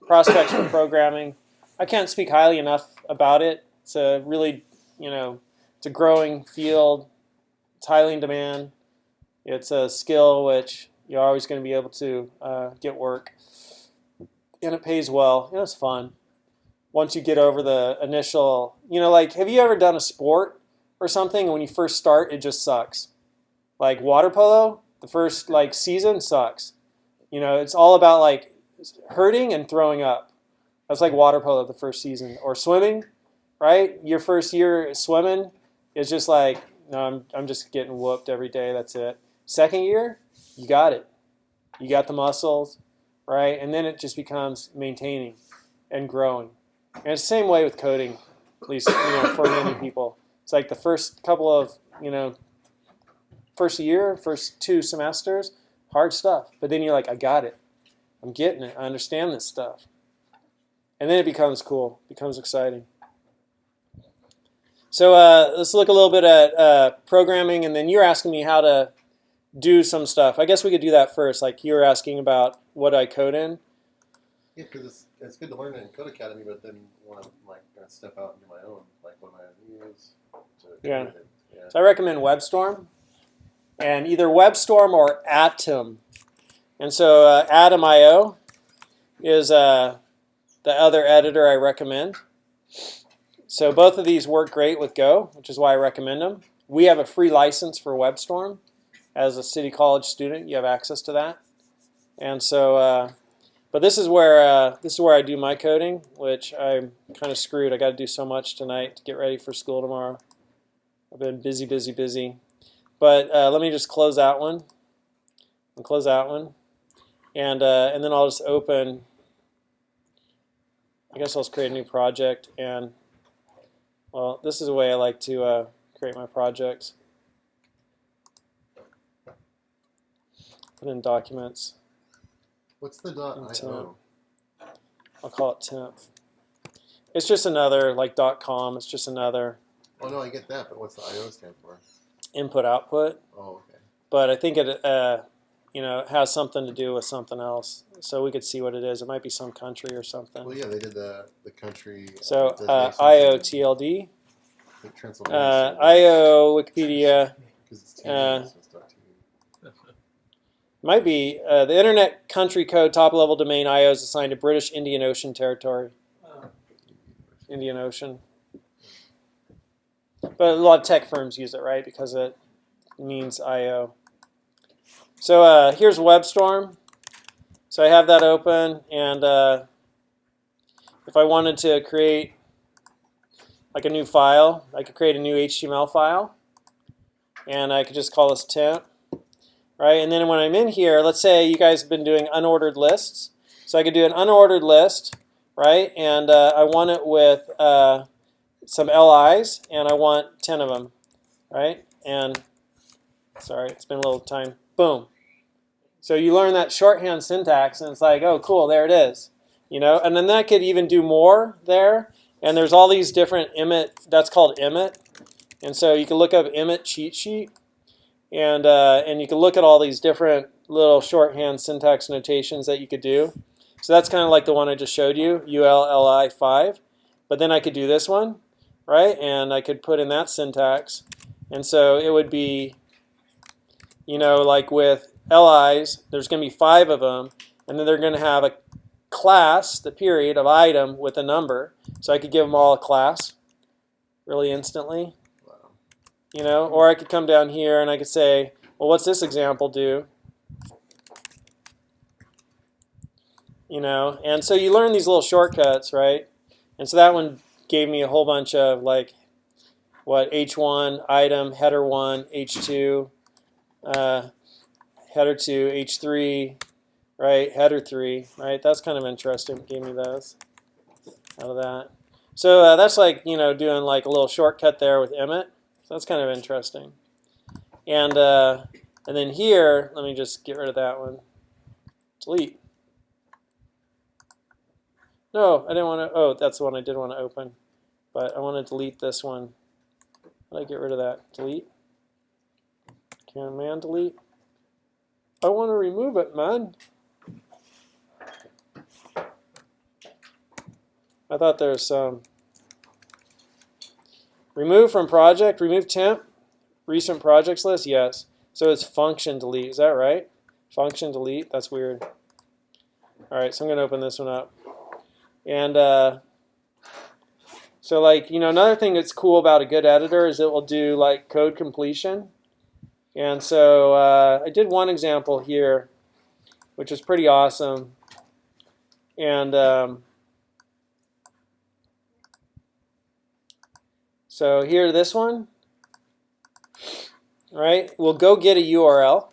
prospects for programming. I can't speak highly enough about it. It's a really, it's a growing field. It's highly in demand. It's a skill which you're always going to be able to get work. And it pays well. It's fun. Once you get over the initial, have you ever done a sport or something and when you first start, it just sucks? Like water polo, the first season sucks. It's all about hurting and throwing up. That's like water polo the first season. Or swimming, right? Your first year swimming is just like, no, I'm just getting whooped every day. That's it. Second year, you got it. You got the muscles, right? And then it just becomes maintaining and growing. And it's the same way with coding, at least for many people. It's like the first couple of, first year, first 2 semesters, hard stuff. But then you're like, I got it. I'm getting it. I understand this stuff. And then it becomes cool, becomes exciting. So let's look a little bit at programming, and then you're asking me how to do some stuff. I guess we could do that first. Like you were asking about what I code in. Yeah, because it's good to learn it in Code Academy, but then when I'm like gonna step out and do my own, like what am I gonna use to Yeah. create it? Yeah. So I recommend WebStorm, and either WebStorm or Atom. And so Atom.io is the other editor I recommend. So both of these work great with Go, which is why I recommend them. We have a free license for WebStorm. As a City College student, you have access to that. And so, but this is where I do my coding, which I'm kind of screwed. I got to do so much tonight to get ready for school tomorrow. I've been busy, busy, busy. But let me just close that one, and close that one, and then I'll just open. I guess I'll just create a new project, and well, this is the way I like to create my projects. Put in documents. What's the .io? I'll call it temp. It's just another like .com. It's just another Oh no, I get that, but what's the IO stand for? input output. Oh, okay. But I think it it has something to do with something else. So we could see what it is. It might be some country or something. Well, yeah, they did the country. So designations IOTLD, in, like, Transylvania, IO Wikipedia. 'cause it's TV, so it's .tv. Might be the Internet Country Code top level domain IO is assigned to British Indian Ocean Territory. Indian Ocean. But a lot of tech firms use it, right? Because it means IO. So here's WebStorm. So I have that open, and if I wanted to create like a new file, I could create a new HTML file, and I could just call this temp, right? And then when I'm in here, let's say you guys have been doing unordered lists. So I could do an unordered list, right? And I want it with some LIs, and I want 10 of them, right? And sorry, it's been a little time. Boom. So you learn that shorthand syntax, and it's like, oh, cool, there it is. And then that could even do more there. And there's all these different Emmet, that's called Emmet. And so you can look up Emmet cheat sheet, and you can look at all these different little shorthand syntax notations that you could do. So that's kind of like the one I just showed you, ULLI5. But then I could do this one, right? And I could put in that syntax. And so it would be, like with LIs, there's going to be 5 of them, and then they're going to have a class, the period of item with a number. So I could give them all a class really instantly. Wow. Or I could come down here and I could say, well, what's this example do? And so you learn these little shortcuts, right? And so that one gave me a whole bunch of like, H1, item, header 1, H2, header 2, H3, right? Header 3, right? That's kind of interesting. It gave me those out of that. So that's like, doing like a little shortcut there with Emmet. So that's kind of interesting. And then here, let me just get rid of that one. Delete. No, I didn't want to. Oh, that's the one I did want to open. But I want to delete this one. How do I get rid of that? Delete. Command delete. I want to remove it, man. I thought there was some. Remove from project, remove temp, recent projects list, yes. So it's function delete, is that right? Function delete, that's weird. All right, so I'm going to open this one up. And so like, another thing that's cool about a good editor is it will do like code completion. And so I did one example here, which is pretty awesome. And so here, this one, right? We'll go get a URL.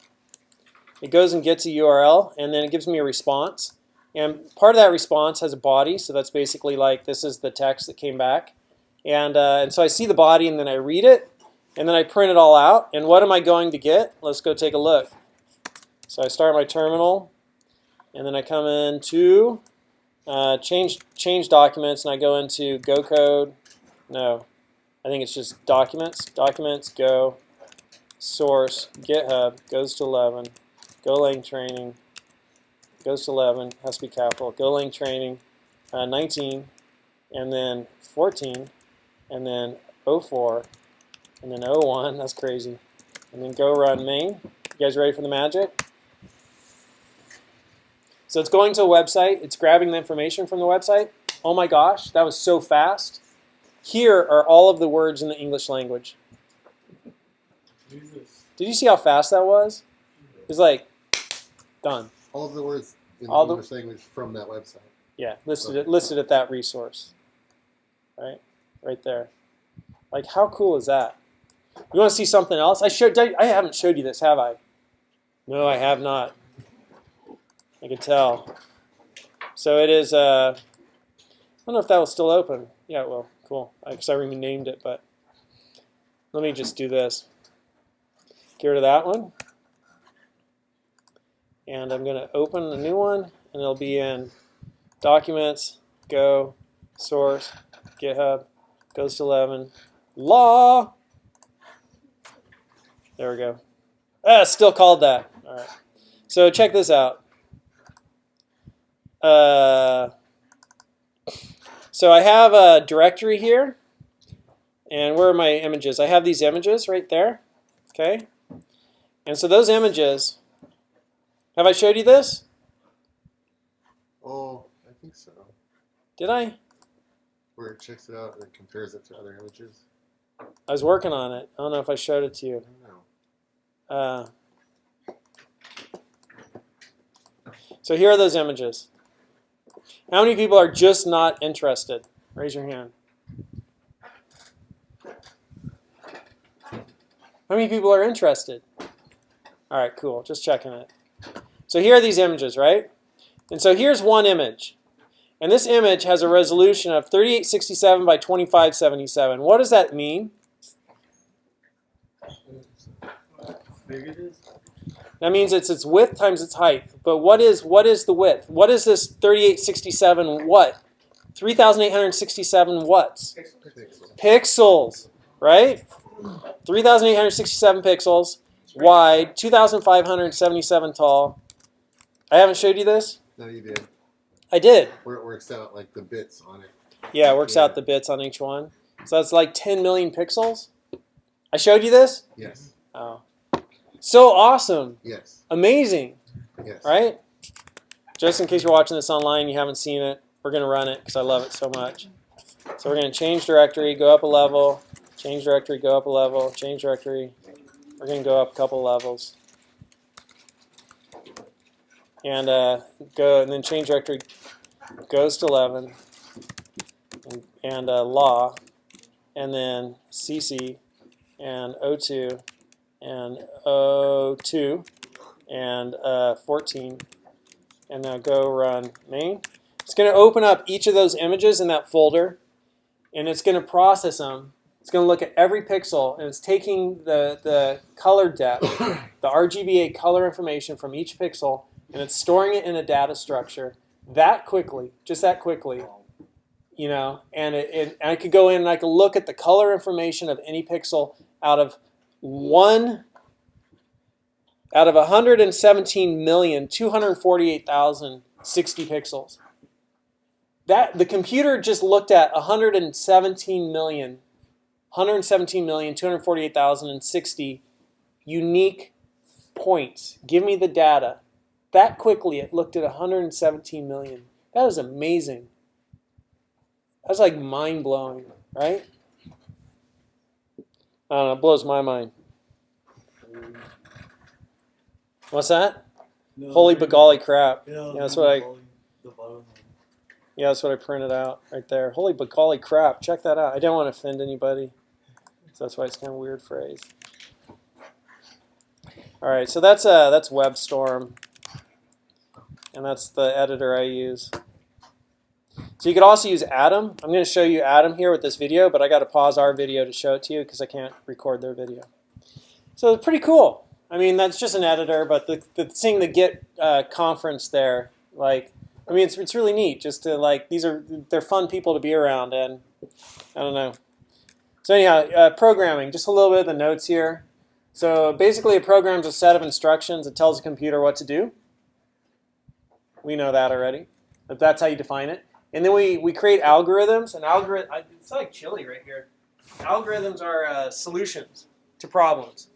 It goes and gets a URL, and then it gives me a response. And part of that response has a body, so that's basically like this is the text that came back. And so I see the body, and then I read it, and then I print it all out. And what am I going to get? Let's go take a look. So I start my terminal, and then I come into change documents, and I go into Go code. No, I think it's just documents, go, source, GitHub, goes to 11, Golang training, goes to 11, has to be capital, Golang training, 19, and then 14, and then 04, and then 01, that's crazy, and then go run main. You guys ready for the magic? So it's going to a website, it's grabbing the information from the website. Oh my gosh, that was so fast. Here are all of the words in the English language. Jesus. Did you see how fast that was? It's like, done. All of the words in All the the- English language from that website. Yeah, listed at that resource. Right there. Like, how cool is that? You want to see something else? I haven't showed you this, have I? No, I have not. I can tell. So it is, I don't know if that will still open. Yeah, it will. Cool. Because I renamed it, but let me just do this. Get rid of that one. And I'm going to open a new one, and it'll be in Documents, Go, Source, GitHub, goes to 11, Law. There we go. It's still called that. All right. So check this out. So I have a directory here, and where are my images? I have these images right there, okay? And so those images, have I showed you this? Oh, I think so. Did I? Where it checks it out and compares it to other images. I was working on it. I don't know if I showed it to I you. don't know. So here are those images. How many people are just not interested? Raise your hand. How many people are interested? All right, cool. Just checking it. So here are these images, right? And so here's one image. And this image has a resolution of 3867 by 2577. What does that mean? Big it is? That means it's its width times its height. But what is the width? What is this 3867 what? 3,867 watts. Pixel. Pixels, right? 3,867 pixels, wide, 2,577 tall. I haven't showed you this? No, you did. I did. Where it works out like the bits on it. Yeah, it works out the bits on each one. So that's like 10 million pixels. I showed you this? Yes. Oh. So awesome. Yes. Amazing, Yes. right? Just in case you're watching this online and you haven't seen it, we're going to run it because I love it so much. So we're going to change directory, go up a level, change directory, go up a level, change directory. We're going to go up a couple levels. And go, and then change directory goes to 11, and law, and then CC, and O2, and O2, and 14, and now go run main. It's going to open up each of those images in that folder, and it's going to process them. It's going to look at every pixel, and it's taking the color depth, the RGBA color information from each pixel, and it's storing it in a data structure that quickly, just that quickly, you know. And I could go in and I could look at the color information of any pixel out of 117,248,060 pixels. That the computer just looked at 117,248,060 unique points. Give me the data. That quickly, it looked at 117 million. That is amazing. That's like mind-blowing, right? I don't know, it blows my mind. What's that? No, Holy big- begolly crap. Yeah, that's what I- the bottom one. Yeah, that's what I printed out right there. Holy begolly crap. Check that out. I didn't want to offend anybody. So that's why it's kind of a weird phrase. All right, so that's WebStorm. And that's the editor I use. So you could also use Atom. I'm going to show you Atom here with this video, but I got to pause our video to show it to you because I can't record their video. So it's pretty cool. I mean, that's just an editor, but seeing the Git conference there, like, I mean, it's really neat. Just to like, they're fun people to be around, and I don't know. So anyhow, programming. Just a little bit of the notes here. So basically a program is a set of instructions that tells a computer what to do. We know that already. But that's how you define it. And then we create algorithms. And it's like chilly right here. Algorithms are solutions to problems.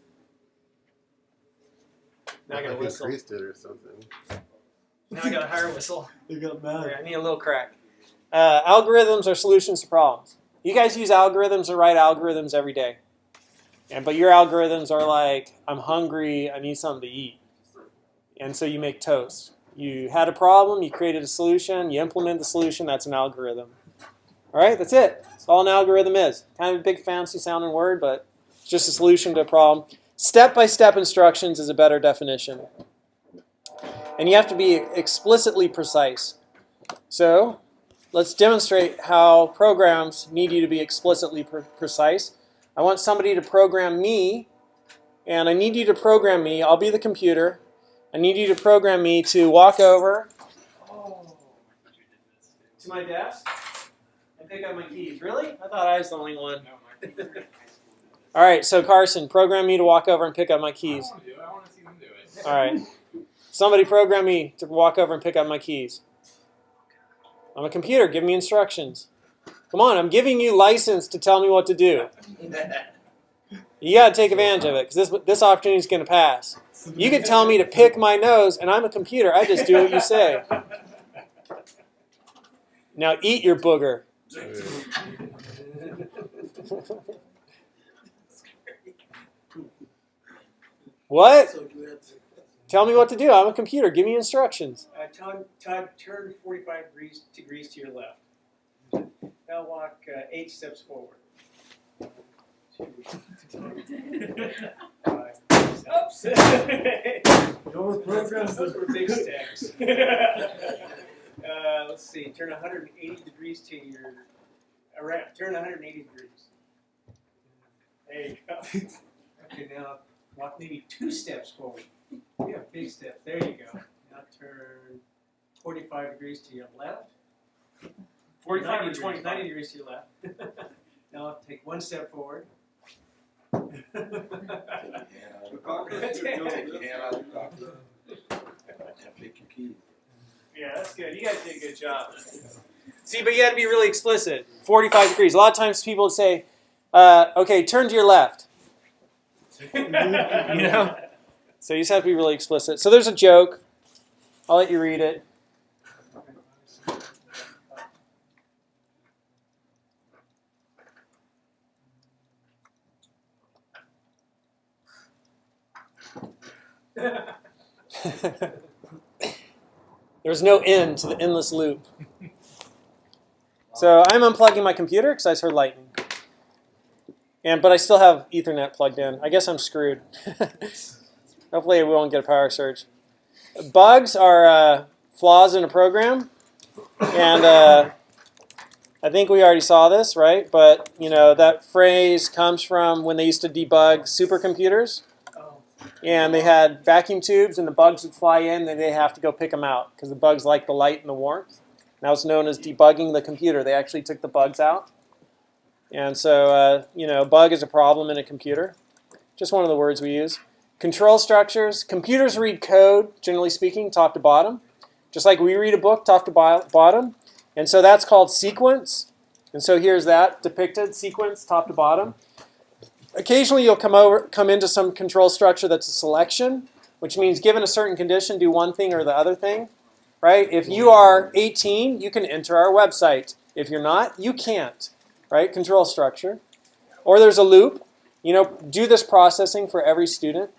Now I got to Like whistle. increased it or something. Now I got a higher whistle. They got mad. Okay, I need a little crack. Algorithms are solutions to problems. You guys use algorithms or write algorithms every day. But your algorithms are like, I'm hungry, I need something to eat. And so you make toast. You had a problem, you created a solution, you implement the solution, that's an algorithm. All right, that's it. That's all an algorithm is. Kind of a big fancy sounding word, but it's just a solution to a problem. Step-by-step instructions is a better definition. And you have to be explicitly precise. So let's demonstrate how programs need you to be explicitly precise. I want somebody to program me, and I need you to program me. I'll be the computer. I need you to program me to walk over to my desk and pick up my keys. Really? I thought I was the only one. All right, so Carson, program me to walk over and pick up my keys. I want to do it. I want to see them do it. All right. Somebody program me to walk over and pick up my keys. I'm a computer. Give me instructions. Come on, I'm giving you license to tell me what to do. You got to take advantage of it because this opportunity is going to pass. You could tell me to pick my nose, and I'm a computer. I just do what you say. Now eat your booger. What? Tell me what to do. I'm a computer. Give me instructions. Todd, turn 45 degrees to your left. Now walk 8 steps forward. 2, 5, 6. Those were big steps. Let's see. Turn 180 degrees to your turn 180 degrees. There you go. Okay, now walk maybe 2 steps forward. Yeah, big step. There you go. Now turn 45 degrees to your left. 45 or 90 degrees to your left. Now take 1 step forward. Yeah, that's good. You guys did a good job. See, but you got to be really explicit. 45 degrees. A lot of times people would say, okay, turn to your left. You know? So you just have to be really explicit. So there's a joke. I'll let you read it. There's no end to the endless loop. So I'm unplugging my computer because I just heard lightning. But I still have Ethernet plugged in. I guess I'm screwed. Hopefully we won't get a power surge. Bugs are flaws in a program. And I think we already saw this, right? But that phrase comes from when they used to debug supercomputers. And they had vacuum tubes, and the bugs would fly in, and they'd have to go pick them out because the bugs like the light and the warmth. Now it's known as debugging the computer. They actually took the bugs out. And so, bug is a problem in a computer. Just one of the words we use. Control structures. Computers read code, generally speaking, top to bottom. Just like we read a book, top to bottom. And so that's called sequence. And so here's that depicted, sequence, top to bottom. Occasionally you'll come into some control structure that's a selection, which means given a certain condition, do one thing or the other thing. Right? If you are 18, you can enter our website. If you're not, you can't. Right? Control structure. Or there's a loop. Do this processing for every student.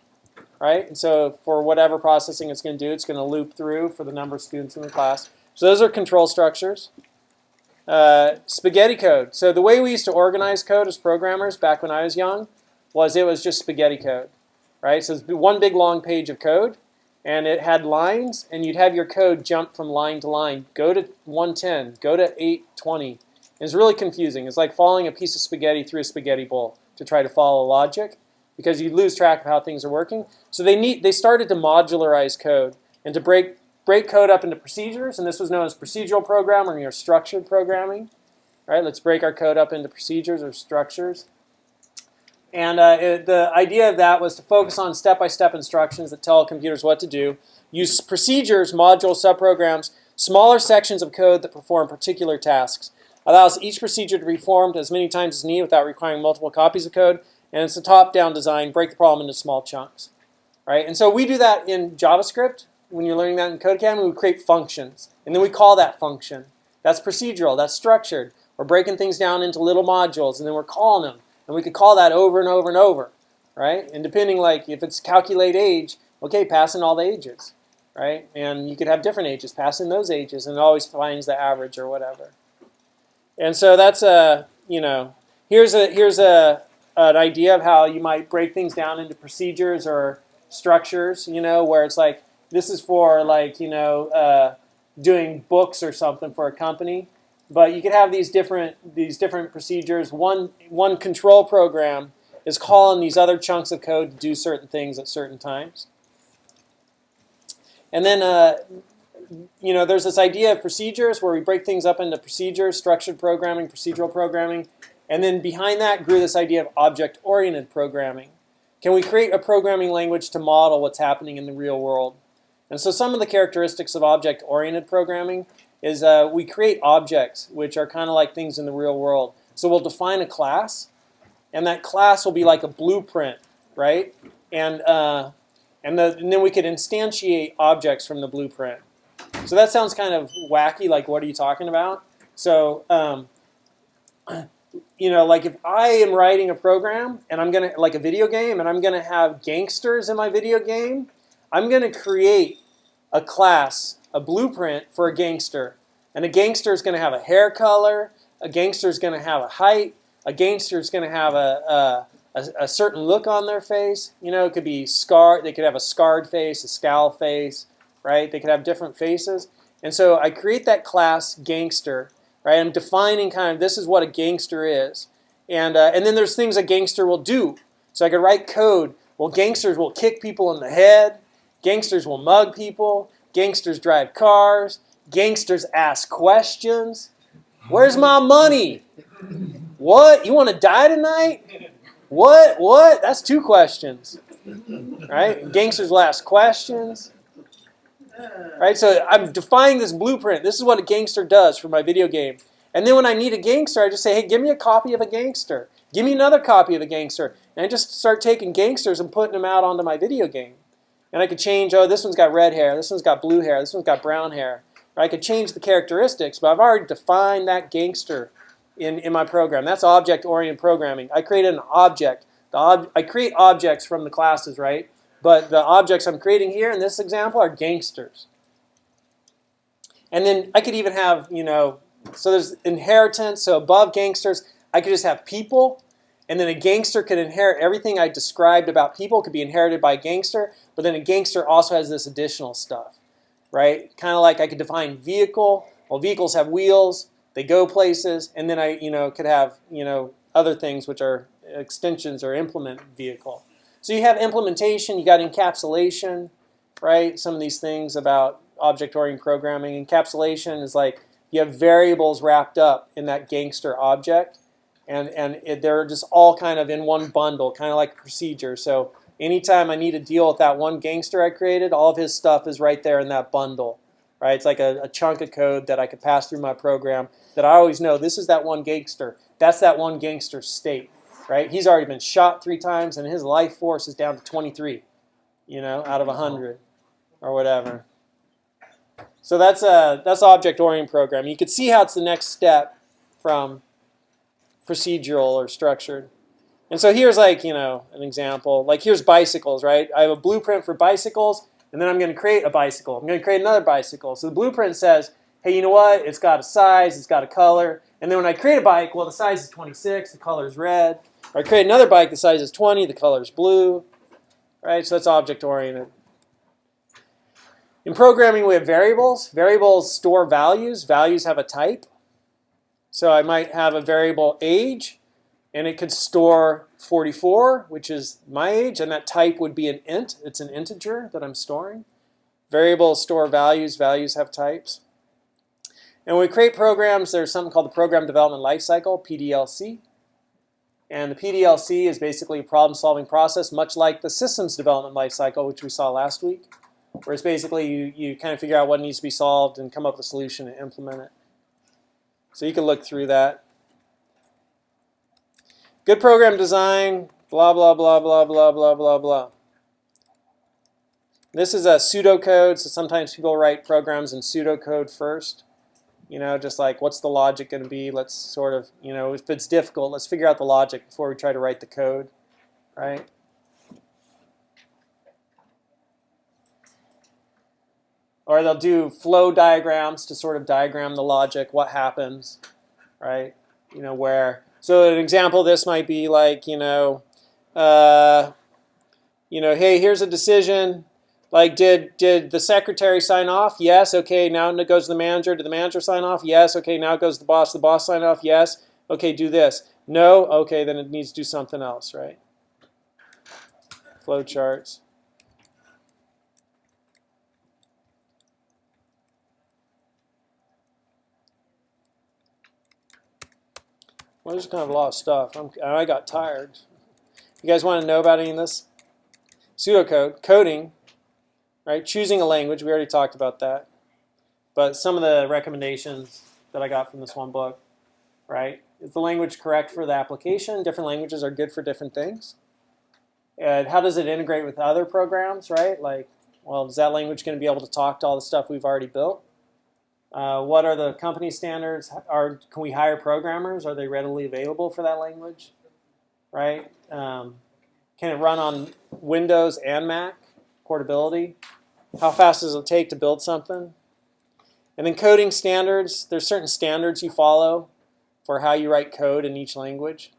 Right? And so for whatever processing it's going to do, it's going to loop through for the number of students in the class. So those are control structures. Spaghetti code. So the way we used to organize code as programmers back when I was young was it was just spaghetti code. Right? So it's one big long page of code. And it had lines, and you'd have your code jump from line to line. Go to 110. Go to 820. It's really confusing. It's like following a piece of spaghetti through a spaghetti bowl to try to follow logic because you lose track of how things are working. So they started to modularize code and to break code up into procedures, and this was known as procedural programming or structured programming. Right? Let's break our code up into procedures or structures. And the idea of that was to focus on step-by-step instructions that tell computers what to do, use procedures, modules, subprograms, smaller sections of code that perform particular tasks, allows each procedure to be performed as many times as needed without requiring multiple copies of code, and it's a top-down design, break the problem into small chunks. Right? And so we do that in JavaScript. When you're learning that in Code Academy, we create functions, and then we call that function. That's procedural, that's structured. We're breaking things down into little modules, and then we're calling them. And we could call that over and over and over, right? And depending, like, if it's calculate age, okay, pass in all the ages, right? And you could have different ages, pass in those ages, and it always finds the average or whatever. And so that's here's an idea of how you might break things down into procedures or structures, where it's like, this is for, like, doing books or something for a company. But you could have these different procedures. One control program is calling these other chunks of code to do certain things at certain times. And then there's this idea of procedures where we break things up into procedures, structured programming, procedural programming. And then behind that grew this idea of object-oriented programming. Can we create a programming language to model what's happening in the real world? And so some of the characteristics of object-oriented programming is we create objects, which are kind of like things in the real world. So we'll define a class, and that class will be like a blueprint, right? And then we could instantiate objects from the blueprint. So that sounds kind of wacky, like what are you talking about? So, like if I am writing a program, and I'm going to, like a video game, and I'm going to have gangsters in my video game, I'm going to create a class, a blueprint for a gangster. And a gangster is going to have a hair color, a gangster is going to have a height, a gangster is going to have a certain look on their face. It could be scarred, they could have a scarred face, a scowl face, right? They could have different faces. And so I create that class gangster, right? I'm defining kind of this is what a gangster is. And then there's things a gangster will do. So I could write code. Well, gangsters will kick people in the head. Gangsters will mug people. Gangsters drive cars. Gangsters ask questions. Where's my money? What? You want to die tonight? What? That's 2 questions. Right? Gangsters will ask questions. Right? So I'm defining this blueprint. This is what a gangster does for my video game. And then when I need a gangster, I just say, hey, give me a copy of a gangster. Give me another copy of a gangster. And I just start taking gangsters and putting them out onto my video game. And I could change, this one's got red hair, this one's got blue hair, this one's got brown hair. Or I could change the characteristics, but I've already defined that gangster in my program. That's object-oriented programming. I created an object. I create objects from the classes, right? But the objects I'm creating here in this example are gangsters. And then I could even have, so there's inheritance. So above gangsters, I could just have people. And then a gangster could inherit everything I described about people could be inherited by a gangster. But then a gangster also has this additional stuff, right? Kind of like I could define vehicle. Well, vehicles have wheels. They go places. And then I, could have, other things which are extensions or implement vehicle. So you have implementation. You got encapsulation, right? Some of these things about object-oriented programming. Encapsulation is like you have variables wrapped up in that gangster object. And they're just all kind of in one bundle, kind of like a procedure. So anytime I need to deal with that one gangster I created, all of his stuff is right there in that bundle. Right? It's like a chunk of code that I could pass through my program that I always know this is that one gangster. That's that one gangster state. Right? He's already been shot 3 times and his life force is down to 23, out of 100 or whatever. So that's object-oriented programming. You could see how it's the next step from procedural or structured. And so here's like, an example. Like here's bicycles, right? I have a blueprint for bicycles, and then I'm going to create a bicycle. I'm going to create another bicycle. So the blueprint says, hey, you know what? It's got a size, it's got a color. And then when I create a bike, well, the size is 26, the color is red. Or I create another bike, the size is 20, the color is blue. Right? So that's object-oriented. In programming, we have variables. Variables store values. Values have a type. So I might have a variable age, and it could store 44, which is my age, and that type would be an int. It's an integer that I'm storing. Variables store values. Values have types. And when we create programs, there's something called the Program Development Lifecycle, PDLC. And the PDLC is basically a problem-solving process, much like the systems development lifecycle, which we saw last week, where it's basically you kind of figure out what needs to be solved and come up with a solution and implement it. So you can look through that. Good program design, blah, blah, blah, blah, blah, blah, blah, blah. This is a pseudocode, so sometimes people write programs in pseudocode first. You know, just like, what's the logic going to be? Let's sort of, you know, if it's difficult, let's figure out the logic before we try to write the code, right? Or they'll do flow diagrams to sort of diagram the logic, what happens, right? You know, where, so an example of this might be like, hey, here's a decision. Like, did the secretary sign off? Yes. Okay, now it goes to the manager. Did the manager sign off? Yes. Okay, now it goes to the boss. The boss sign off? Yes. Okay, do this. No? Okay, then it needs to do something else, right? Flow charts. Well, there's kind of a lot of stuff. I got tired. You guys want to know about any of this? Pseudocode, coding. Right, choosing a language, we already talked about that. But some of the recommendations that I got from this one book, right? Is the language correct for the application? Different languages are good for different things. And how does it integrate with other programs, right? Like, well, is that language going to be able to talk to all the stuff we've already built? What are the company standards? Can we hire programmers? Are they readily available for that language? Right? Can it run on Windows and Mac? Portability. How fast does it take to build something? And then coding standards. There's certain standards you follow for how you write code in each language,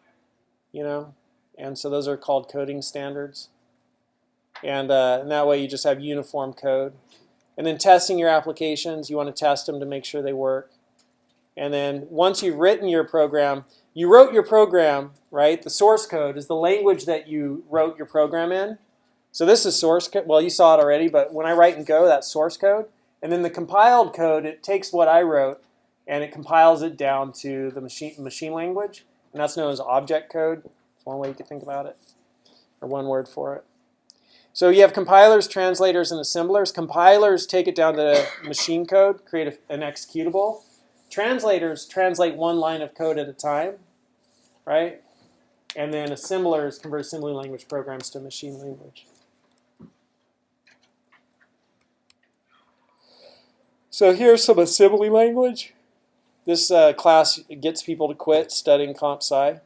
you know, and so those are called coding standards. And that way you just have uniform code. And then testing your applications, you want to test them to make sure they work. And then once you've written your program, you wrote your program, right? The source code is the language that you wrote your program in. So this is source code. Well, you saw it already, but when I write in Go, that's source code. And then the compiled code, it takes what I wrote and it compiles it down to the machine language. And that's known as object code. That's one way you could think about it, or one word for it. So you have compilers, translators, and assemblers. Compilers take it down to machine code, create an executable. Translators translate one line of code at a time, right? And then assemblers convert assembly language programs to machine language. So here's some assembly language. This class gets people to quit studying comp sci.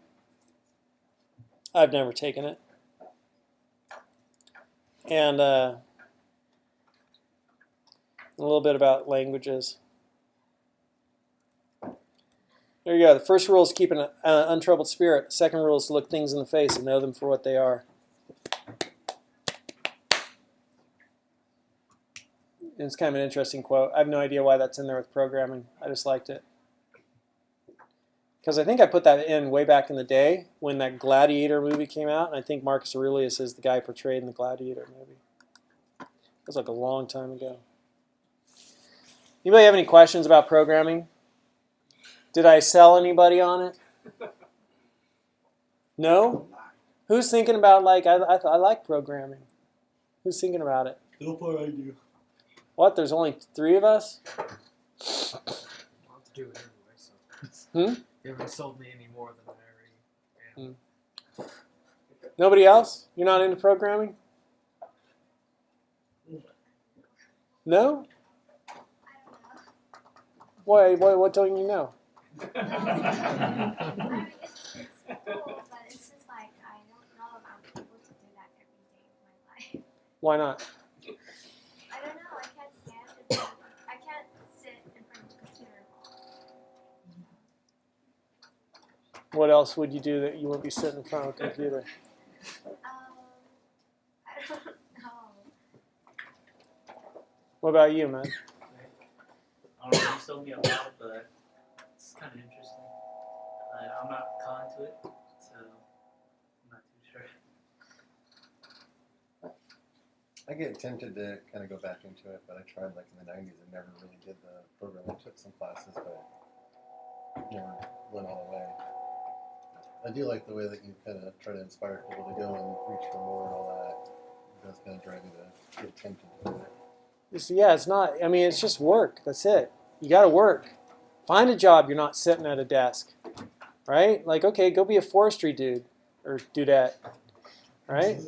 I've never taken it. And a little bit about languages. There you go. The first rule is keep an untroubled spirit. The second rule is to look things in the face and know them for what they are. And it's kind of an interesting quote. I have no idea why that's in there with programming. I just liked it. Because I think I put that in way back in the day when that Gladiator movie came out. And I think Marcus Aurelius is the guy portrayed in the Gladiator movie. It was like a long time ago. Anybody have any questions about programming? Did I sell anybody on it? No? Who's thinking about, like, I like programming? Who's thinking about it? So far I do. What? There's only 3 of us? I'll have to do it anyway, so. You haven't sold me any more than I already am. Nobody else? You're not into programming? No? Why? What don't you know? It's cool, but it's just like I don't know if I'm able to do that every day of my life. Why not? I don't know. I can't stand it. I can't sit in front of the computer. What else would you do that you wouldn't be sitting in front of a computer? I don't know. What about you, man? I don't know, you sold me a lot, but it's kind of interesting. I'm not caught into it, so I'm not too sure. I get tempted to kind of go back into it, but I tried like in the 90s and never really did the program. I took some classes, but never went all the way. I do like the way that you kind of try to inspire people to go and reach for more and all that. That's kind of drive me to get tempted to do it. Yeah, it's not. I mean, it's just work. That's it. You got to work. Find a job. You're not sitting at a desk, right? Like, okay, go be a forestry dude or dudette, right?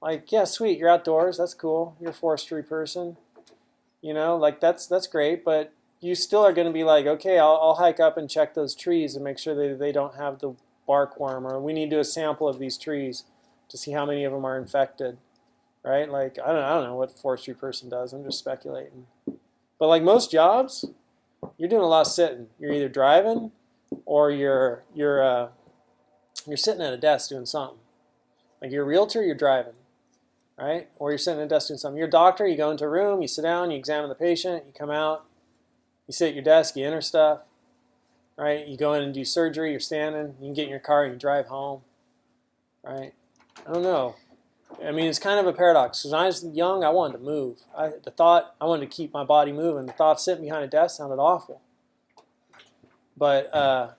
Like, yeah, sweet. You're outdoors. That's cool. You're a forestry person. You know, like that's great. But you still are going to be like, okay, I'll hike up and check those trees and make sure that they don't have the bark worm, or we need to do a sample of these trees to see how many of them are infected, right? Like, I don't know what a forestry person does. I'm just speculating. But like most jobs, you're doing a lot of sitting. You're either driving or you're sitting at a desk doing something. Like you're a realtor, you're driving, right? Or you're sitting at a desk doing something. You're a doctor, you go into a room, you sit down, you examine the patient, you come out, you sit at your desk, you enter stuff, right? You go in and do surgery, you're standing, you can get in your car and you drive home, right? I don't know. I mean, it's kind of a paradox. Because when I was young, I wanted to move. I wanted to keep my body moving. The thought of sitting behind a desk sounded awful. But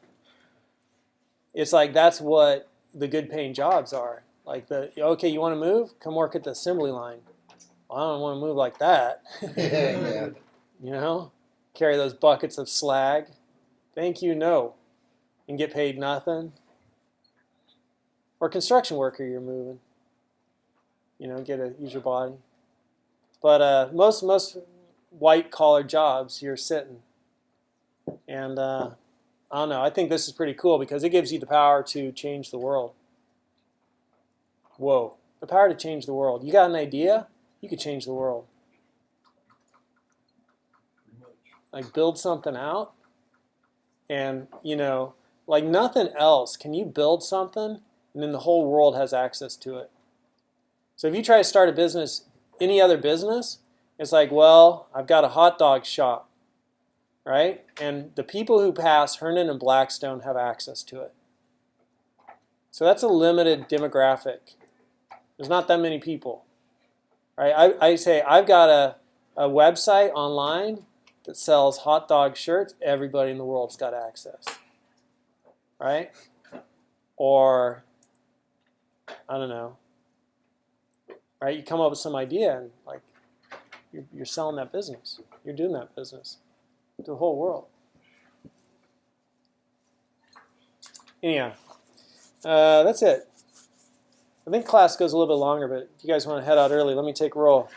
it's like that's what the good paying jobs are. Like, okay, you want to move? Come work at the assembly line. Well, I don't want to move like that. Yeah. You know? Carry those buckets of slag. Thank you, no. And get paid nothing. Or construction worker, you're moving. You know, use your body. But most white collar jobs, you're sitting. And I don't know. I think this is pretty cool because it gives you the power to change the world. Whoa, the power to change the world. You got an idea? You could change the world. Like build something out, and you know, like nothing else. Can you build something, and then the whole world has access to it? So if you try to start a business, any other business, it's like, well, I've got a hot dog shop, right? And the people who pass Herndon and Blackstone have access to it. So that's a limited demographic. There's not that many people, right? I say I've got a website online that sells hot dog shirts. Everybody in the world's got access, right? Or, I don't know. Right, you come up with some idea and like you're selling that business. You're doing that business to the whole world. Anyhow, that's it. I think class goes a little bit longer, but if you guys want to head out early, let me take roll.